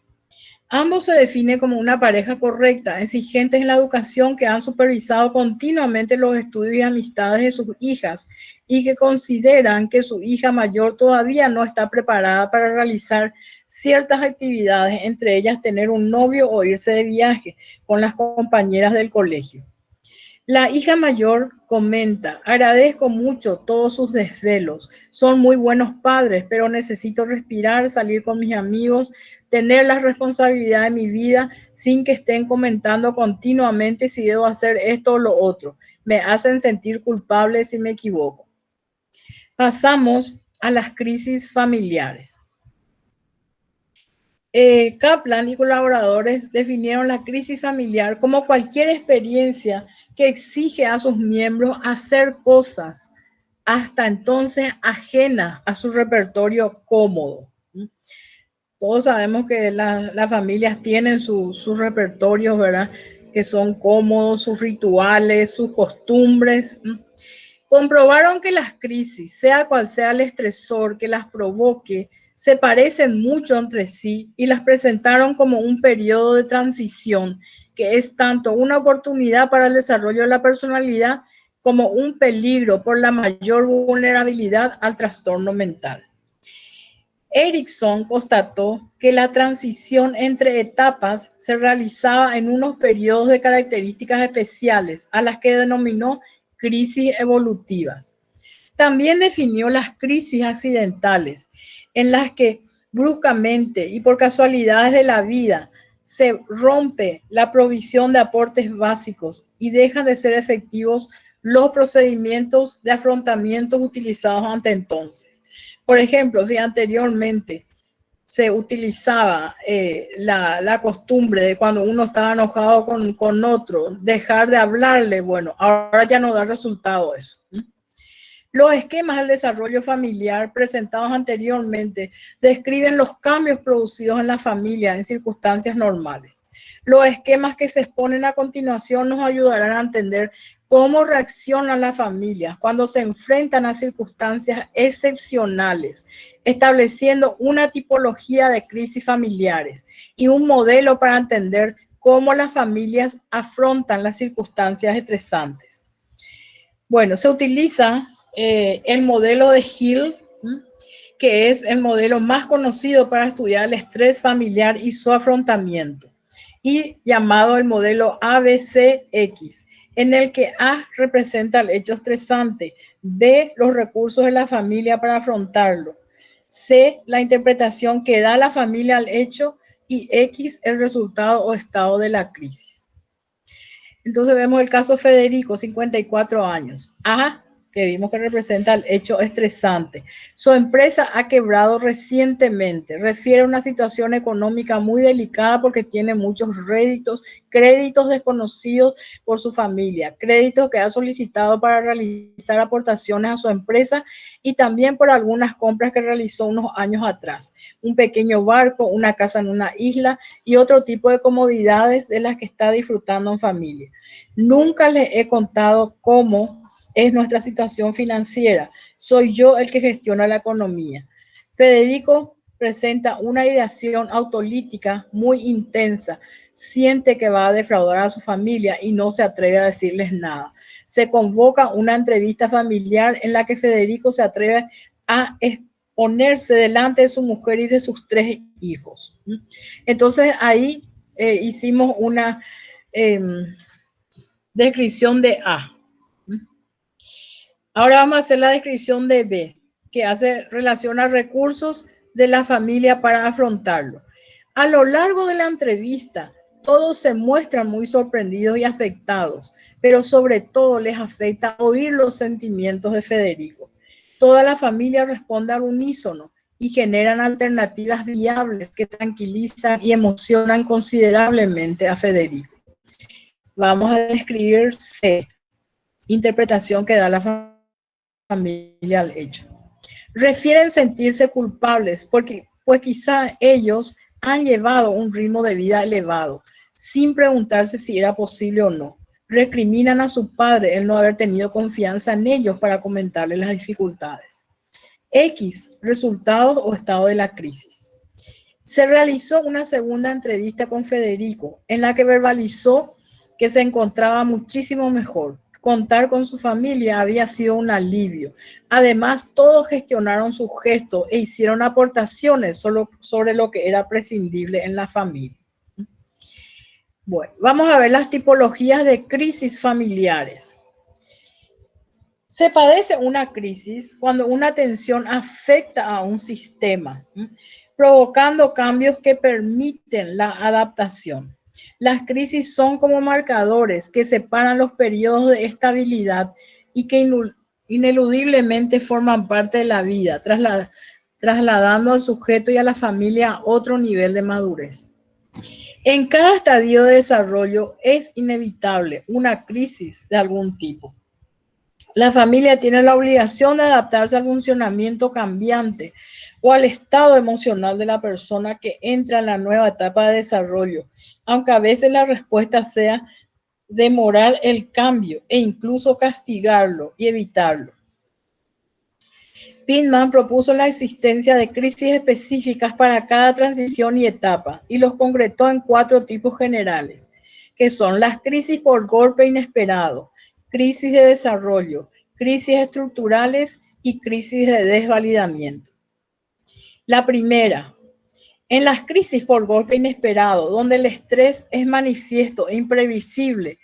Ambos se definen como una pareja correcta, exigentes en la educación, que han supervisado continuamente los estudios y amistades de sus hijas y que consideran que su hija mayor todavía no está preparada para realizar ciertas actividades, entre ellas tener un novio o irse de viaje con las compañeras del colegio. La hija mayor comenta: agradezco mucho todos sus desvelos, son muy buenos padres, pero necesito respirar, salir con mis amigos, tener la responsabilidad de mi vida sin que estén comentando continuamente si debo hacer esto o lo otro. Me hacen sentir culpable si me equivoco. Pasamos a las crisis familiares. Kaplan y colaboradores definieron la crisis familiar como cualquier experiencia que exige a sus miembros hacer cosas hasta entonces ajenas a su repertorio cómodo. Todos sabemos que las familias tienen sus repertorios, ¿verdad? Que son cómodos, sus rituales, sus costumbres. Comprobaron que las crisis, sea cual sea el estresor que las provoque, se parecen mucho entre sí y las presentaron como un periodo de transición que es tanto una oportunidad para el desarrollo de la personalidad como un peligro por la mayor vulnerabilidad al trastorno mental. Erickson constató que la transición entre etapas se realizaba en unos periodos de características especiales, a las que denominó crisis evolutivas. También definió las crisis accidentales, en las que bruscamente y por casualidades de la vida se rompe la provisión de aportes básicos y dejan de ser efectivos los procedimientos de afrontamiento utilizados ante entonces. Por ejemplo, si anteriormente se utilizaba la costumbre de cuando uno estaba enojado con otro, dejar de hablarle, bueno, ahora ya no da resultado eso. Los esquemas del desarrollo familiar presentados anteriormente describen los cambios producidos en la familia en circunstancias normales. Los esquemas que se exponen a continuación nos ayudarán a entender cómo reaccionan las familias cuando se enfrentan a circunstancias excepcionales, estableciendo una tipología de crisis familiares y un modelo para entender cómo las familias afrontan las circunstancias estresantes. Bueno, se utiliza el modelo de Hill, que es el modelo más conocido para estudiar el estrés familiar y su afrontamiento, y llamado el modelo ABCX, en el que A representa el hecho estresante, B los recursos de la familia para afrontarlo, C la interpretación que da la familia al hecho y X el resultado o estado de la crisis. Entonces vemos el caso Federico, 54 años. A, que vimos que representa el hecho estresante. Su empresa ha quebrado recientemente. Refiere a una situación económica muy delicada porque tiene muchos créditos desconocidos por su familia, créditos que ha solicitado para realizar aportaciones a su empresa y también por algunas compras que realizó unos años atrás. Un pequeño barco, una casa en una isla y otro tipo de comodidades de las que está disfrutando en familia. Nunca les he contado cómo es nuestra situación financiera. Soy yo el que gestiona la economía. Federico presenta una ideación autolítica muy intensa. Siente que va a defraudar a su familia y no se atreve a decirles nada. Se convoca una entrevista familiar en la que Federico se atreve a exponerse delante de su mujer y de sus 3 hijos. Entonces ahí hicimos una descripción de A. Ahora vamos a hacer la descripción de B, que hace relación a recursos de la familia para afrontarlo. A lo largo de la entrevista, todos se muestran muy sorprendidos y afectados, pero sobre todo les afecta oír los sentimientos de Federico. Toda la familia responde al unísono y generan alternativas viables que tranquilizan y emocionan considerablemente a Federico. Vamos a describir C, interpretación que da la familia al hecho. Refieren sentirse culpables porque pues quizá ellos han llevado un ritmo de vida elevado sin preguntarse si era posible o no. Recriminan a su padre el no haber tenido confianza en ellos para comentarles las dificultades. X, resultados o estado de la crisis. Se realizó una segunda entrevista con Federico en la que verbalizó que se encontraba muchísimo mejor. Contar con su familia había sido un alivio. Además, todos gestionaron sus gestos e hicieron aportaciones sobre lo que era prescindible en la familia. Bueno, vamos a ver las tipologías de crisis familiares. Se padece una crisis cuando una tensión afecta a un sistema, provocando cambios que permiten la adaptación. Las crisis son como marcadores que separan los periodos de estabilidad y que ineludiblemente forman parte de la vida, trasladando al sujeto y a la familia a otro nivel de madurez. En cada estadio de desarrollo es inevitable una crisis de algún tipo. La familia tiene la obligación de adaptarse al funcionamiento cambiante o al estado emocional de la persona que entra en la nueva etapa de desarrollo, aunque a veces la respuesta sea demorar el cambio e incluso castigarlo y evitarlo. Pitman propuso la existencia de crisis específicas para cada transición y etapa y los concretó en 4 tipos generales, que son las crisis por golpe inesperado, crisis de desarrollo, crisis estructurales y crisis de desvalidamiento. La primera, en las crisis por golpe inesperado, donde el estrés es manifiesto e imprevisible,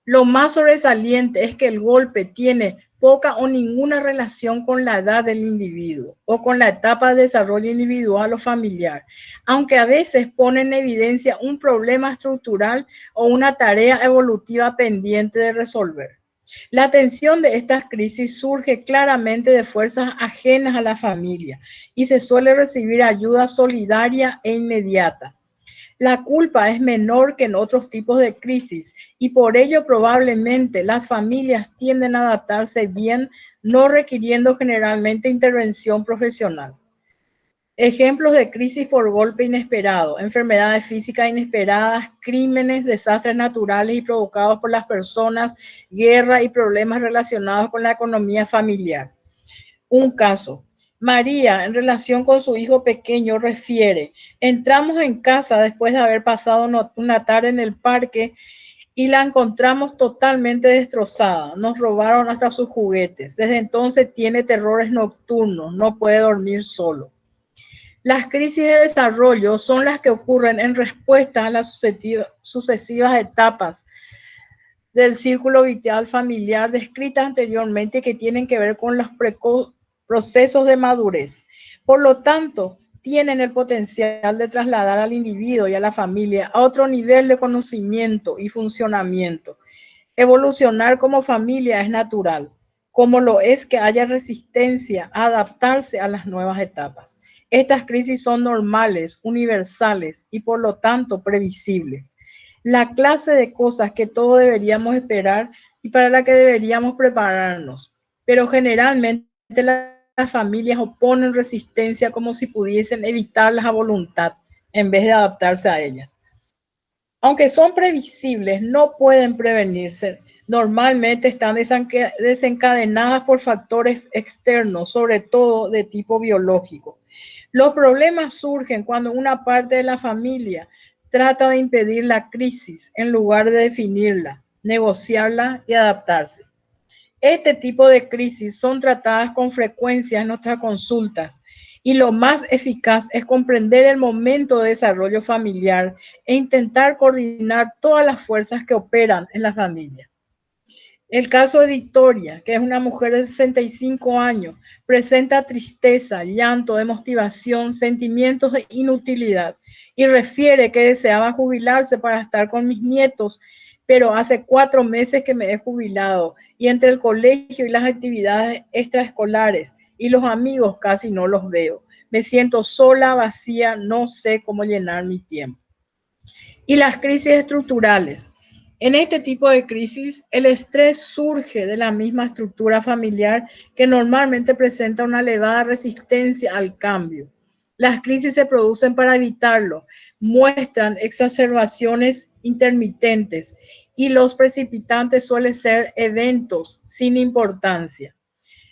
lo más sobresaliente es que el golpe tiene poca o ninguna relación con la edad del individuo o con la etapa de desarrollo individual o familiar, aunque a veces pone en evidencia un problema estructural o una tarea evolutiva pendiente de resolver. La atención de estas crisis surge claramente de fuerzas ajenas a la familia y se suele recibir ayuda solidaria e inmediata. La culpa es menor que en otros tipos de crisis y por ello probablemente las familias tienden a adaptarse bien, no requiriendo generalmente intervención profesional. Ejemplos de crisis por golpe inesperado: enfermedades físicas inesperadas, crímenes, desastres naturales y provocados por las personas, guerra y problemas relacionados con la economía familiar. Un caso: María, en relación con su hijo pequeño, refiere: entramos en casa después de haber pasado una tarde en el parque y la encontramos totalmente destrozada. Nos robaron hasta sus juguetes. Desde entonces tiene terrores nocturnos, no puede dormir solo. Las crisis de desarrollo son las que ocurren en respuesta a las sucesivas etapas del círculo vital familiar descritas anteriormente, que tienen que ver con los procesos de madurez. Por lo tanto, tienen el potencial de trasladar al individuo y a la familia a otro nivel de conocimiento y funcionamiento. Evolucionar como familia es natural, como lo es que haya resistencia a adaptarse a las nuevas etapas. Estas crisis son normales, universales y por lo tanto previsibles. La clase de cosas que todos deberíamos esperar y para la que deberíamos prepararnos. Pero generalmente las familias oponen resistencia como si pudiesen evitarlas a voluntad en vez de adaptarse a ellas. Aunque son previsibles, no pueden prevenirse. Normalmente están desencadenadas por factores externos, sobre todo de tipo biológico. Los problemas surgen cuando una parte de la familia trata de impedir la crisis en lugar de definirla, negociarla y adaptarse. Este tipo de crisis son tratadas con frecuencia en nuestras consultas y lo más eficaz es comprender el momento de desarrollo familiar e intentar coordinar todas las fuerzas que operan en la familia. El caso de Victoria, que es una mujer de 65 años, presenta tristeza, llanto, demotivación, sentimientos de inutilidad y refiere que deseaba jubilarse para estar con mis nietos, pero hace 4 meses que me he jubilado y entre el colegio y las actividades extraescolares y los amigos casi no los veo. Me siento sola, vacía, no sé cómo llenar mi tiempo. Y las crisis estructurales. En este tipo de crisis, el estrés surge de la misma estructura familiar que normalmente presenta una elevada resistencia al cambio. Las crisis se producen para evitarlo, muestran exacerbaciones intermitentes y los precipitantes suelen ser eventos sin importancia.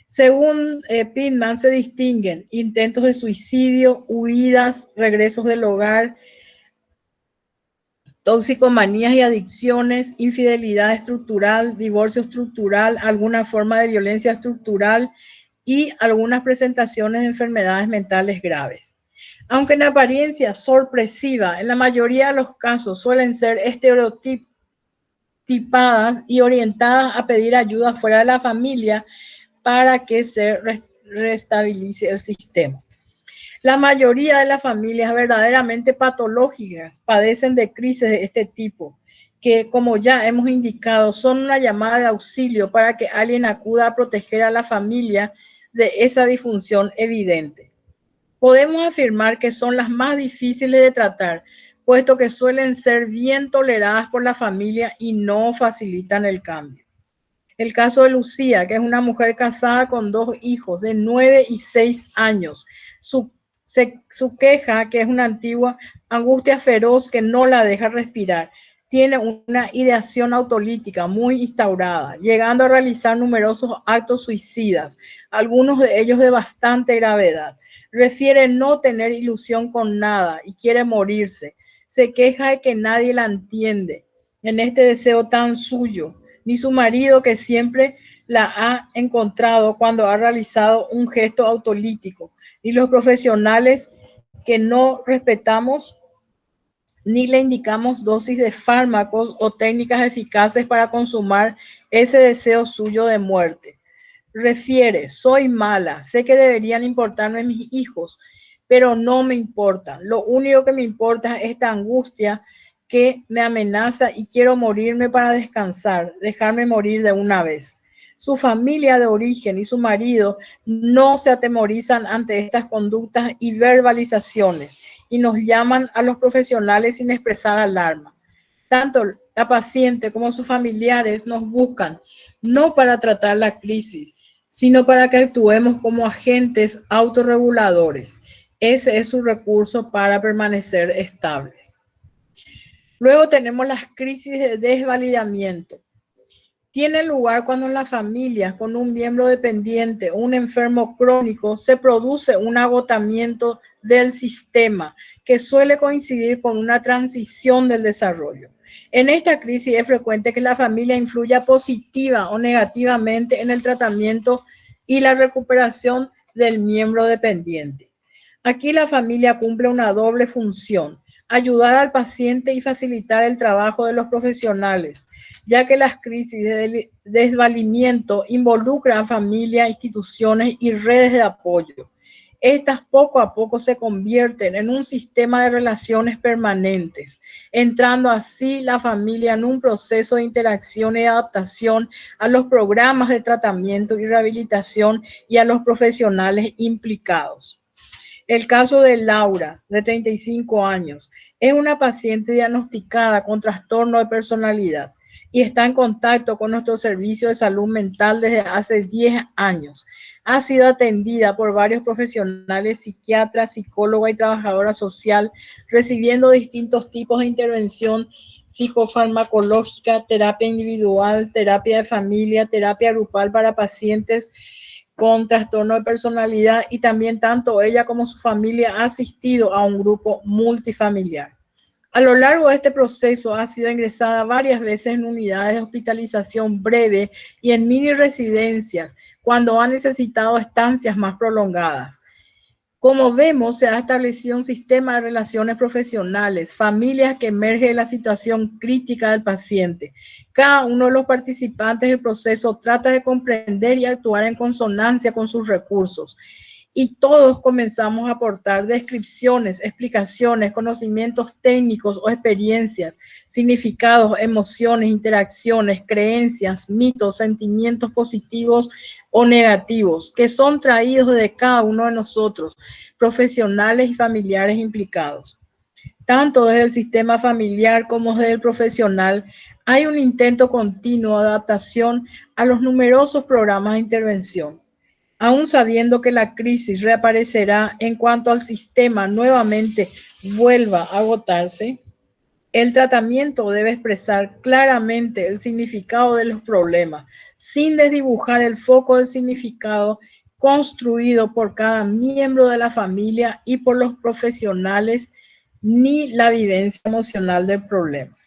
Según Pittman, se distinguen intentos de suicidio, huidas, regresos del hogar, toxicomanías y adicciones, infidelidad estructural, divorcio estructural, alguna forma de violencia estructural y algunas presentaciones de enfermedades mentales graves. Aunque en apariencia sorpresiva, en la mayoría de los casos suelen ser estereotipadas y orientadas a pedir ayuda fuera de la familia para que se restabilice el sistema. La mayoría de las familias verdaderamente patológicas padecen de crisis de este tipo, que como ya hemos indicado, son una llamada de auxilio para que alguien acuda a proteger a la familia de esa disfunción evidente. Podemos afirmar que son las más difíciles de tratar, puesto que suelen ser bien toleradas por la familia y no facilitan el cambio. El caso de Lucía, que es una mujer casada con 2 hijos de 9 y 6 años. Su queja, que es una antigua angustia feroz que no la deja respirar. Tiene una ideación autolítica muy instaurada, llegando a realizar numerosos actos suicidas, algunos de ellos de bastante gravedad. Refiere no tener ilusión con nada y quiere morirse. Se queja de que nadie la entiende en este deseo tan suyo, ni su marido, que siempre la ha encontrado cuando ha realizado un gesto autolítico, ni los profesionales que no respetamos ni le indicamos dosis de fármacos o técnicas eficaces para consumar ese deseo suyo de muerte. Refiere, soy mala, sé que deberían importarme mis hijos, pero no me importa. Lo único que me importa es esta angustia que me amenaza y quiero morirme para descansar, dejarme morir de una vez. Su familia de origen y su marido no se atemorizan ante estas conductas y verbalizaciones y nos llaman a los profesionales sin expresar alarma. Tanto la paciente como sus familiares nos buscan, no para tratar la crisis, sino para que actuemos como agentes autorreguladores. Ese es su recurso para permanecer estables. Luego tenemos las crisis de desvalidamiento. Tiene lugar cuando en las familias con un miembro dependiente o un enfermo crónico se produce un agotamiento del sistema que suele coincidir con una transición del desarrollo. En esta crisis es frecuente que la familia influya positiva o negativamente en el tratamiento y la recuperación del miembro dependiente. Aquí la familia cumple una doble función: ayudar al paciente y facilitar el trabajo de los profesionales, ya que las crisis de desvalimiento involucran familias, instituciones y redes de apoyo. estas poco a poco se convierten en un sistema de relaciones permanentes, entrando así la familia en un proceso de interacción y adaptación a los programas de tratamiento y rehabilitación y a los profesionales implicados. El caso de Laura, de 35 años, es una paciente diagnosticada con trastorno de personalidad y está en contacto con nuestro servicio de salud mental desde hace 10 años. Ha sido atendida por varios profesionales, psiquiatras, psicóloga y trabajadora social, recibiendo distintos tipos de intervención psicofarmacológica, terapia individual, terapia de familia, terapia grupal para pacientes con trastorno de personalidad, y también tanto ella como su familia ha asistido a un grupo multifamiliar. A lo largo de este proceso ha sido ingresada varias veces en unidades de hospitalización breve y en mini residencias cuando ha necesitado estancias más prolongadas. Como vemos, se ha establecido un sistema de relaciones profesionales, familias que emerge de la situación crítica del paciente. Cada uno de los participantes del proceso trata de comprender y actuar en consonancia con sus recursos. Y todos comenzamos a aportar descripciones, explicaciones, conocimientos técnicos o experiencias, significados, emociones, interacciones, creencias, mitos, sentimientos positivos o negativos, que son traídos de cada uno de nosotros, profesionales y familiares implicados. Tanto desde el sistema familiar como desde el profesional, hay un intento continuo de adaptación a los numerosos programas de intervención. Aún sabiendo que la crisis reaparecerá en cuanto al sistema nuevamente vuelva a agotarse, el tratamiento debe expresar claramente el significado de los problemas, sin desdibujar el foco del significado construido por cada miembro de la familia y por los profesionales, ni la vivencia emocional del problema.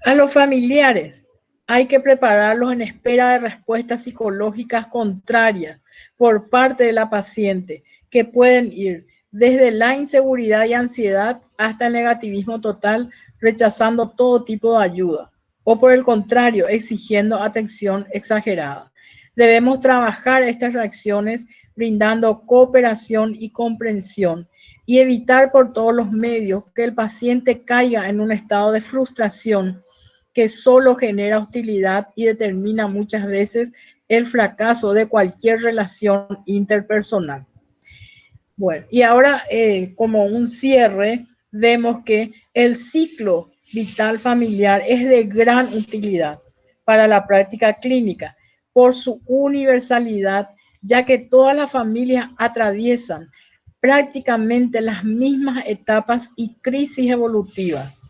A los familiares hay que prepararlos en espera de respuestas psicológicas contrarias por parte de la paciente, que pueden ir desde la inseguridad y ansiedad hasta el negativismo total, rechazando todo tipo de ayuda, o por el contrario, exigiendo atención exagerada. Debemos trabajar estas reacciones brindando cooperación y comprensión y evitar por todos los medios que el paciente caiga en un estado de frustración que solo genera hostilidad y determina muchas veces el fracaso de cualquier relación interpersonal. Bueno, y ahora como un cierre, vemos que el ciclo vital familiar es de gran utilidad para la práctica clínica por su universalidad, ya que todas las familias atraviesan prácticamente las mismas etapas y crisis evolutivas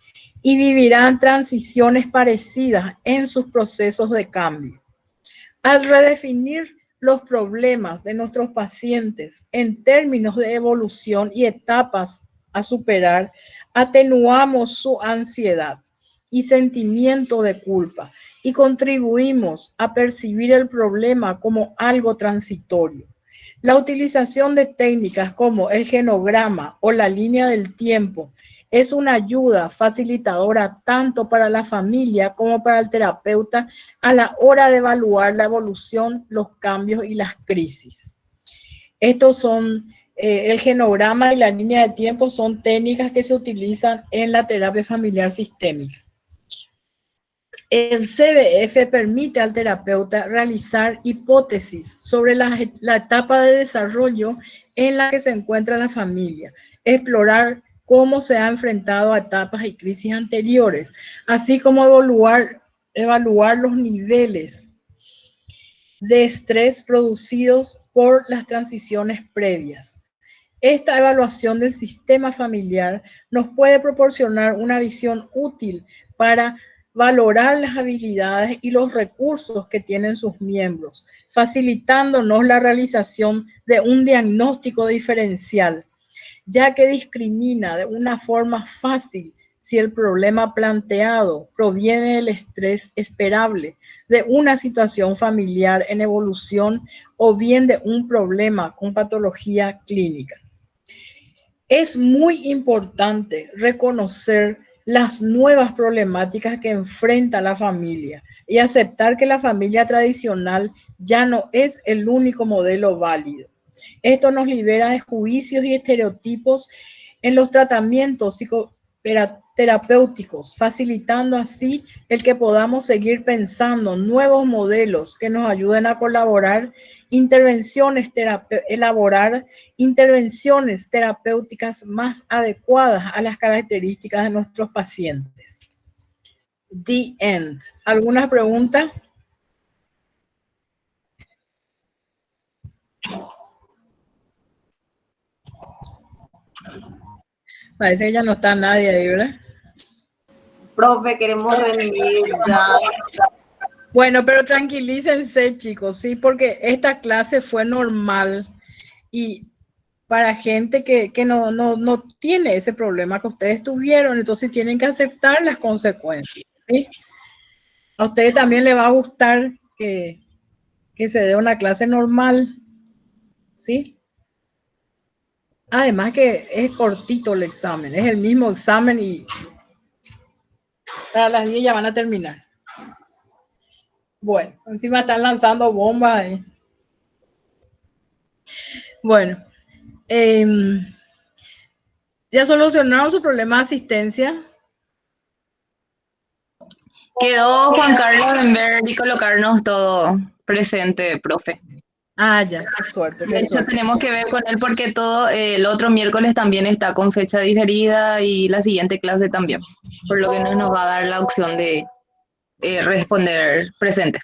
y vivirán transiciones parecidas en sus procesos de cambio. Al redefinir los problemas de nuestros pacientes en términos de evolución y etapas a superar, atenuamos su ansiedad y sentimiento de culpa y contribuimos a percibir el problema como algo transitorio. La utilización de técnicas como el genograma o la línea del tiempo es una ayuda facilitadora tanto para la familia como para el terapeuta a la hora de evaluar la evolución, los cambios y las crisis. Estos son el genograma y la línea de tiempo, son técnicas que se utilizan en la terapia familiar sistémica. El CBF permite al terapeuta realizar hipótesis sobre la etapa de desarrollo en la que se encuentra la familia, explorar cómo se ha enfrentado a etapas y crisis anteriores, así como evaluar los niveles de estrés producidos por las transiciones previas. Esta evaluación del sistema familiar nos puede proporcionar una visión útil para valorar las habilidades y los recursos que tienen sus miembros, facilitándonos la realización de un diagnóstico diferencial, ya que discrimina de una forma fácil si el problema planteado proviene del estrés esperable, de una situación familiar en evolución o bien de un problema con patología clínica. Es muy importante reconocer las nuevas problemáticas que enfrenta la familia y aceptar que la familia tradicional ya no es el único modelo válido. Esto nos libera de juicios y estereotipos en los tratamientos psicoterapéuticos, facilitando así el que podamos seguir pensando nuevos modelos que nos ayuden a elaborar intervenciones terapéuticas más adecuadas a las características de nuestros pacientes. The end. ¿Alguna pregunta? Parece que ya no está nadie ahí, ¿verdad? Profe, queremos rendir ya. Bueno, pero tranquilícense, chicos, sí, porque esta clase fue normal y para gente que no tiene ese problema que ustedes tuvieron, entonces tienen que aceptar las consecuencias, ¿sí? A ustedes también les va a gustar que se dé una clase normal, ¿sí? Además que es cortito el examen, es el mismo examen y a las 10 ya van a terminar. Bueno, encima están lanzando bombas ahí. Bueno, ¿ya solucionaron su problema de asistencia? Quedó Juan Carlos en ver y colocarnos todo presente, profe. Ah, ya, qué suerte, De qué hecho, suerte. tenemos que ver con él porque todo el otro miércoles también está con fecha diferida y la siguiente clase también, por lo que no nos va a dar la opción de responder presente.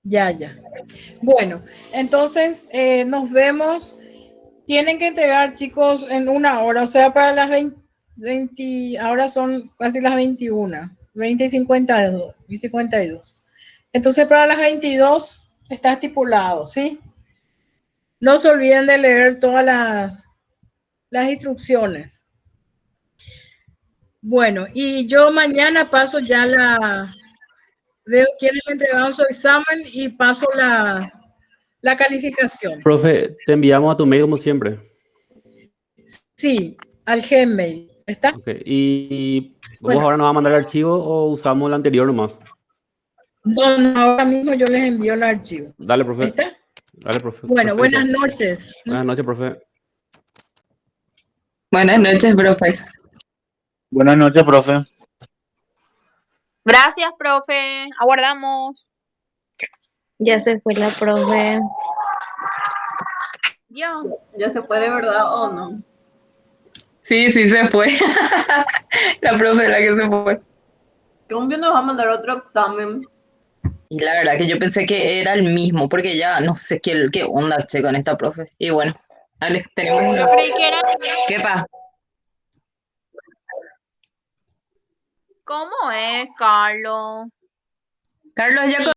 Ya, ya. Bueno, entonces nos vemos. Tienen que entregar, chicos, en una hora, o sea, para las 20, ahora son casi las 21, 20 y 52. Entonces, para las 22 está estipulado, ¿sí? No se olviden de leer todas las instrucciones. Bueno, y yo mañana paso ya veo quiénes me entregaron su examen y paso la calificación. Profe, te enviamos a tu mail como siempre. Sí, al Gmail. ¿Está? Ok, ¿y vos Bueno, ahora nos vas a mandar el archivo o usamos el anterior nomás? bueno, ahora mismo yo les envío el archivo. Dale, profe. ¿Está? Dale, profe. Bueno, Perfecto. buenas noches. Buenas noches, profe. Buenas noches, profe. Buenas noches, profe. Gracias, profe. Aguardamos. Ya se fue la profe. Ya. ¿Ya se puede, verdad o no? Sí, se fue. La profe la que se fue. Cambio nos va a mandar otro examen. Y la verdad que yo pensé que era el mismo, porque ya no sé qué onda che con esta profe. Y bueno, Alex, tenemos Yo creí que era. ¿Qué pasa? ¿Cómo es, Carlos? Carlos, ya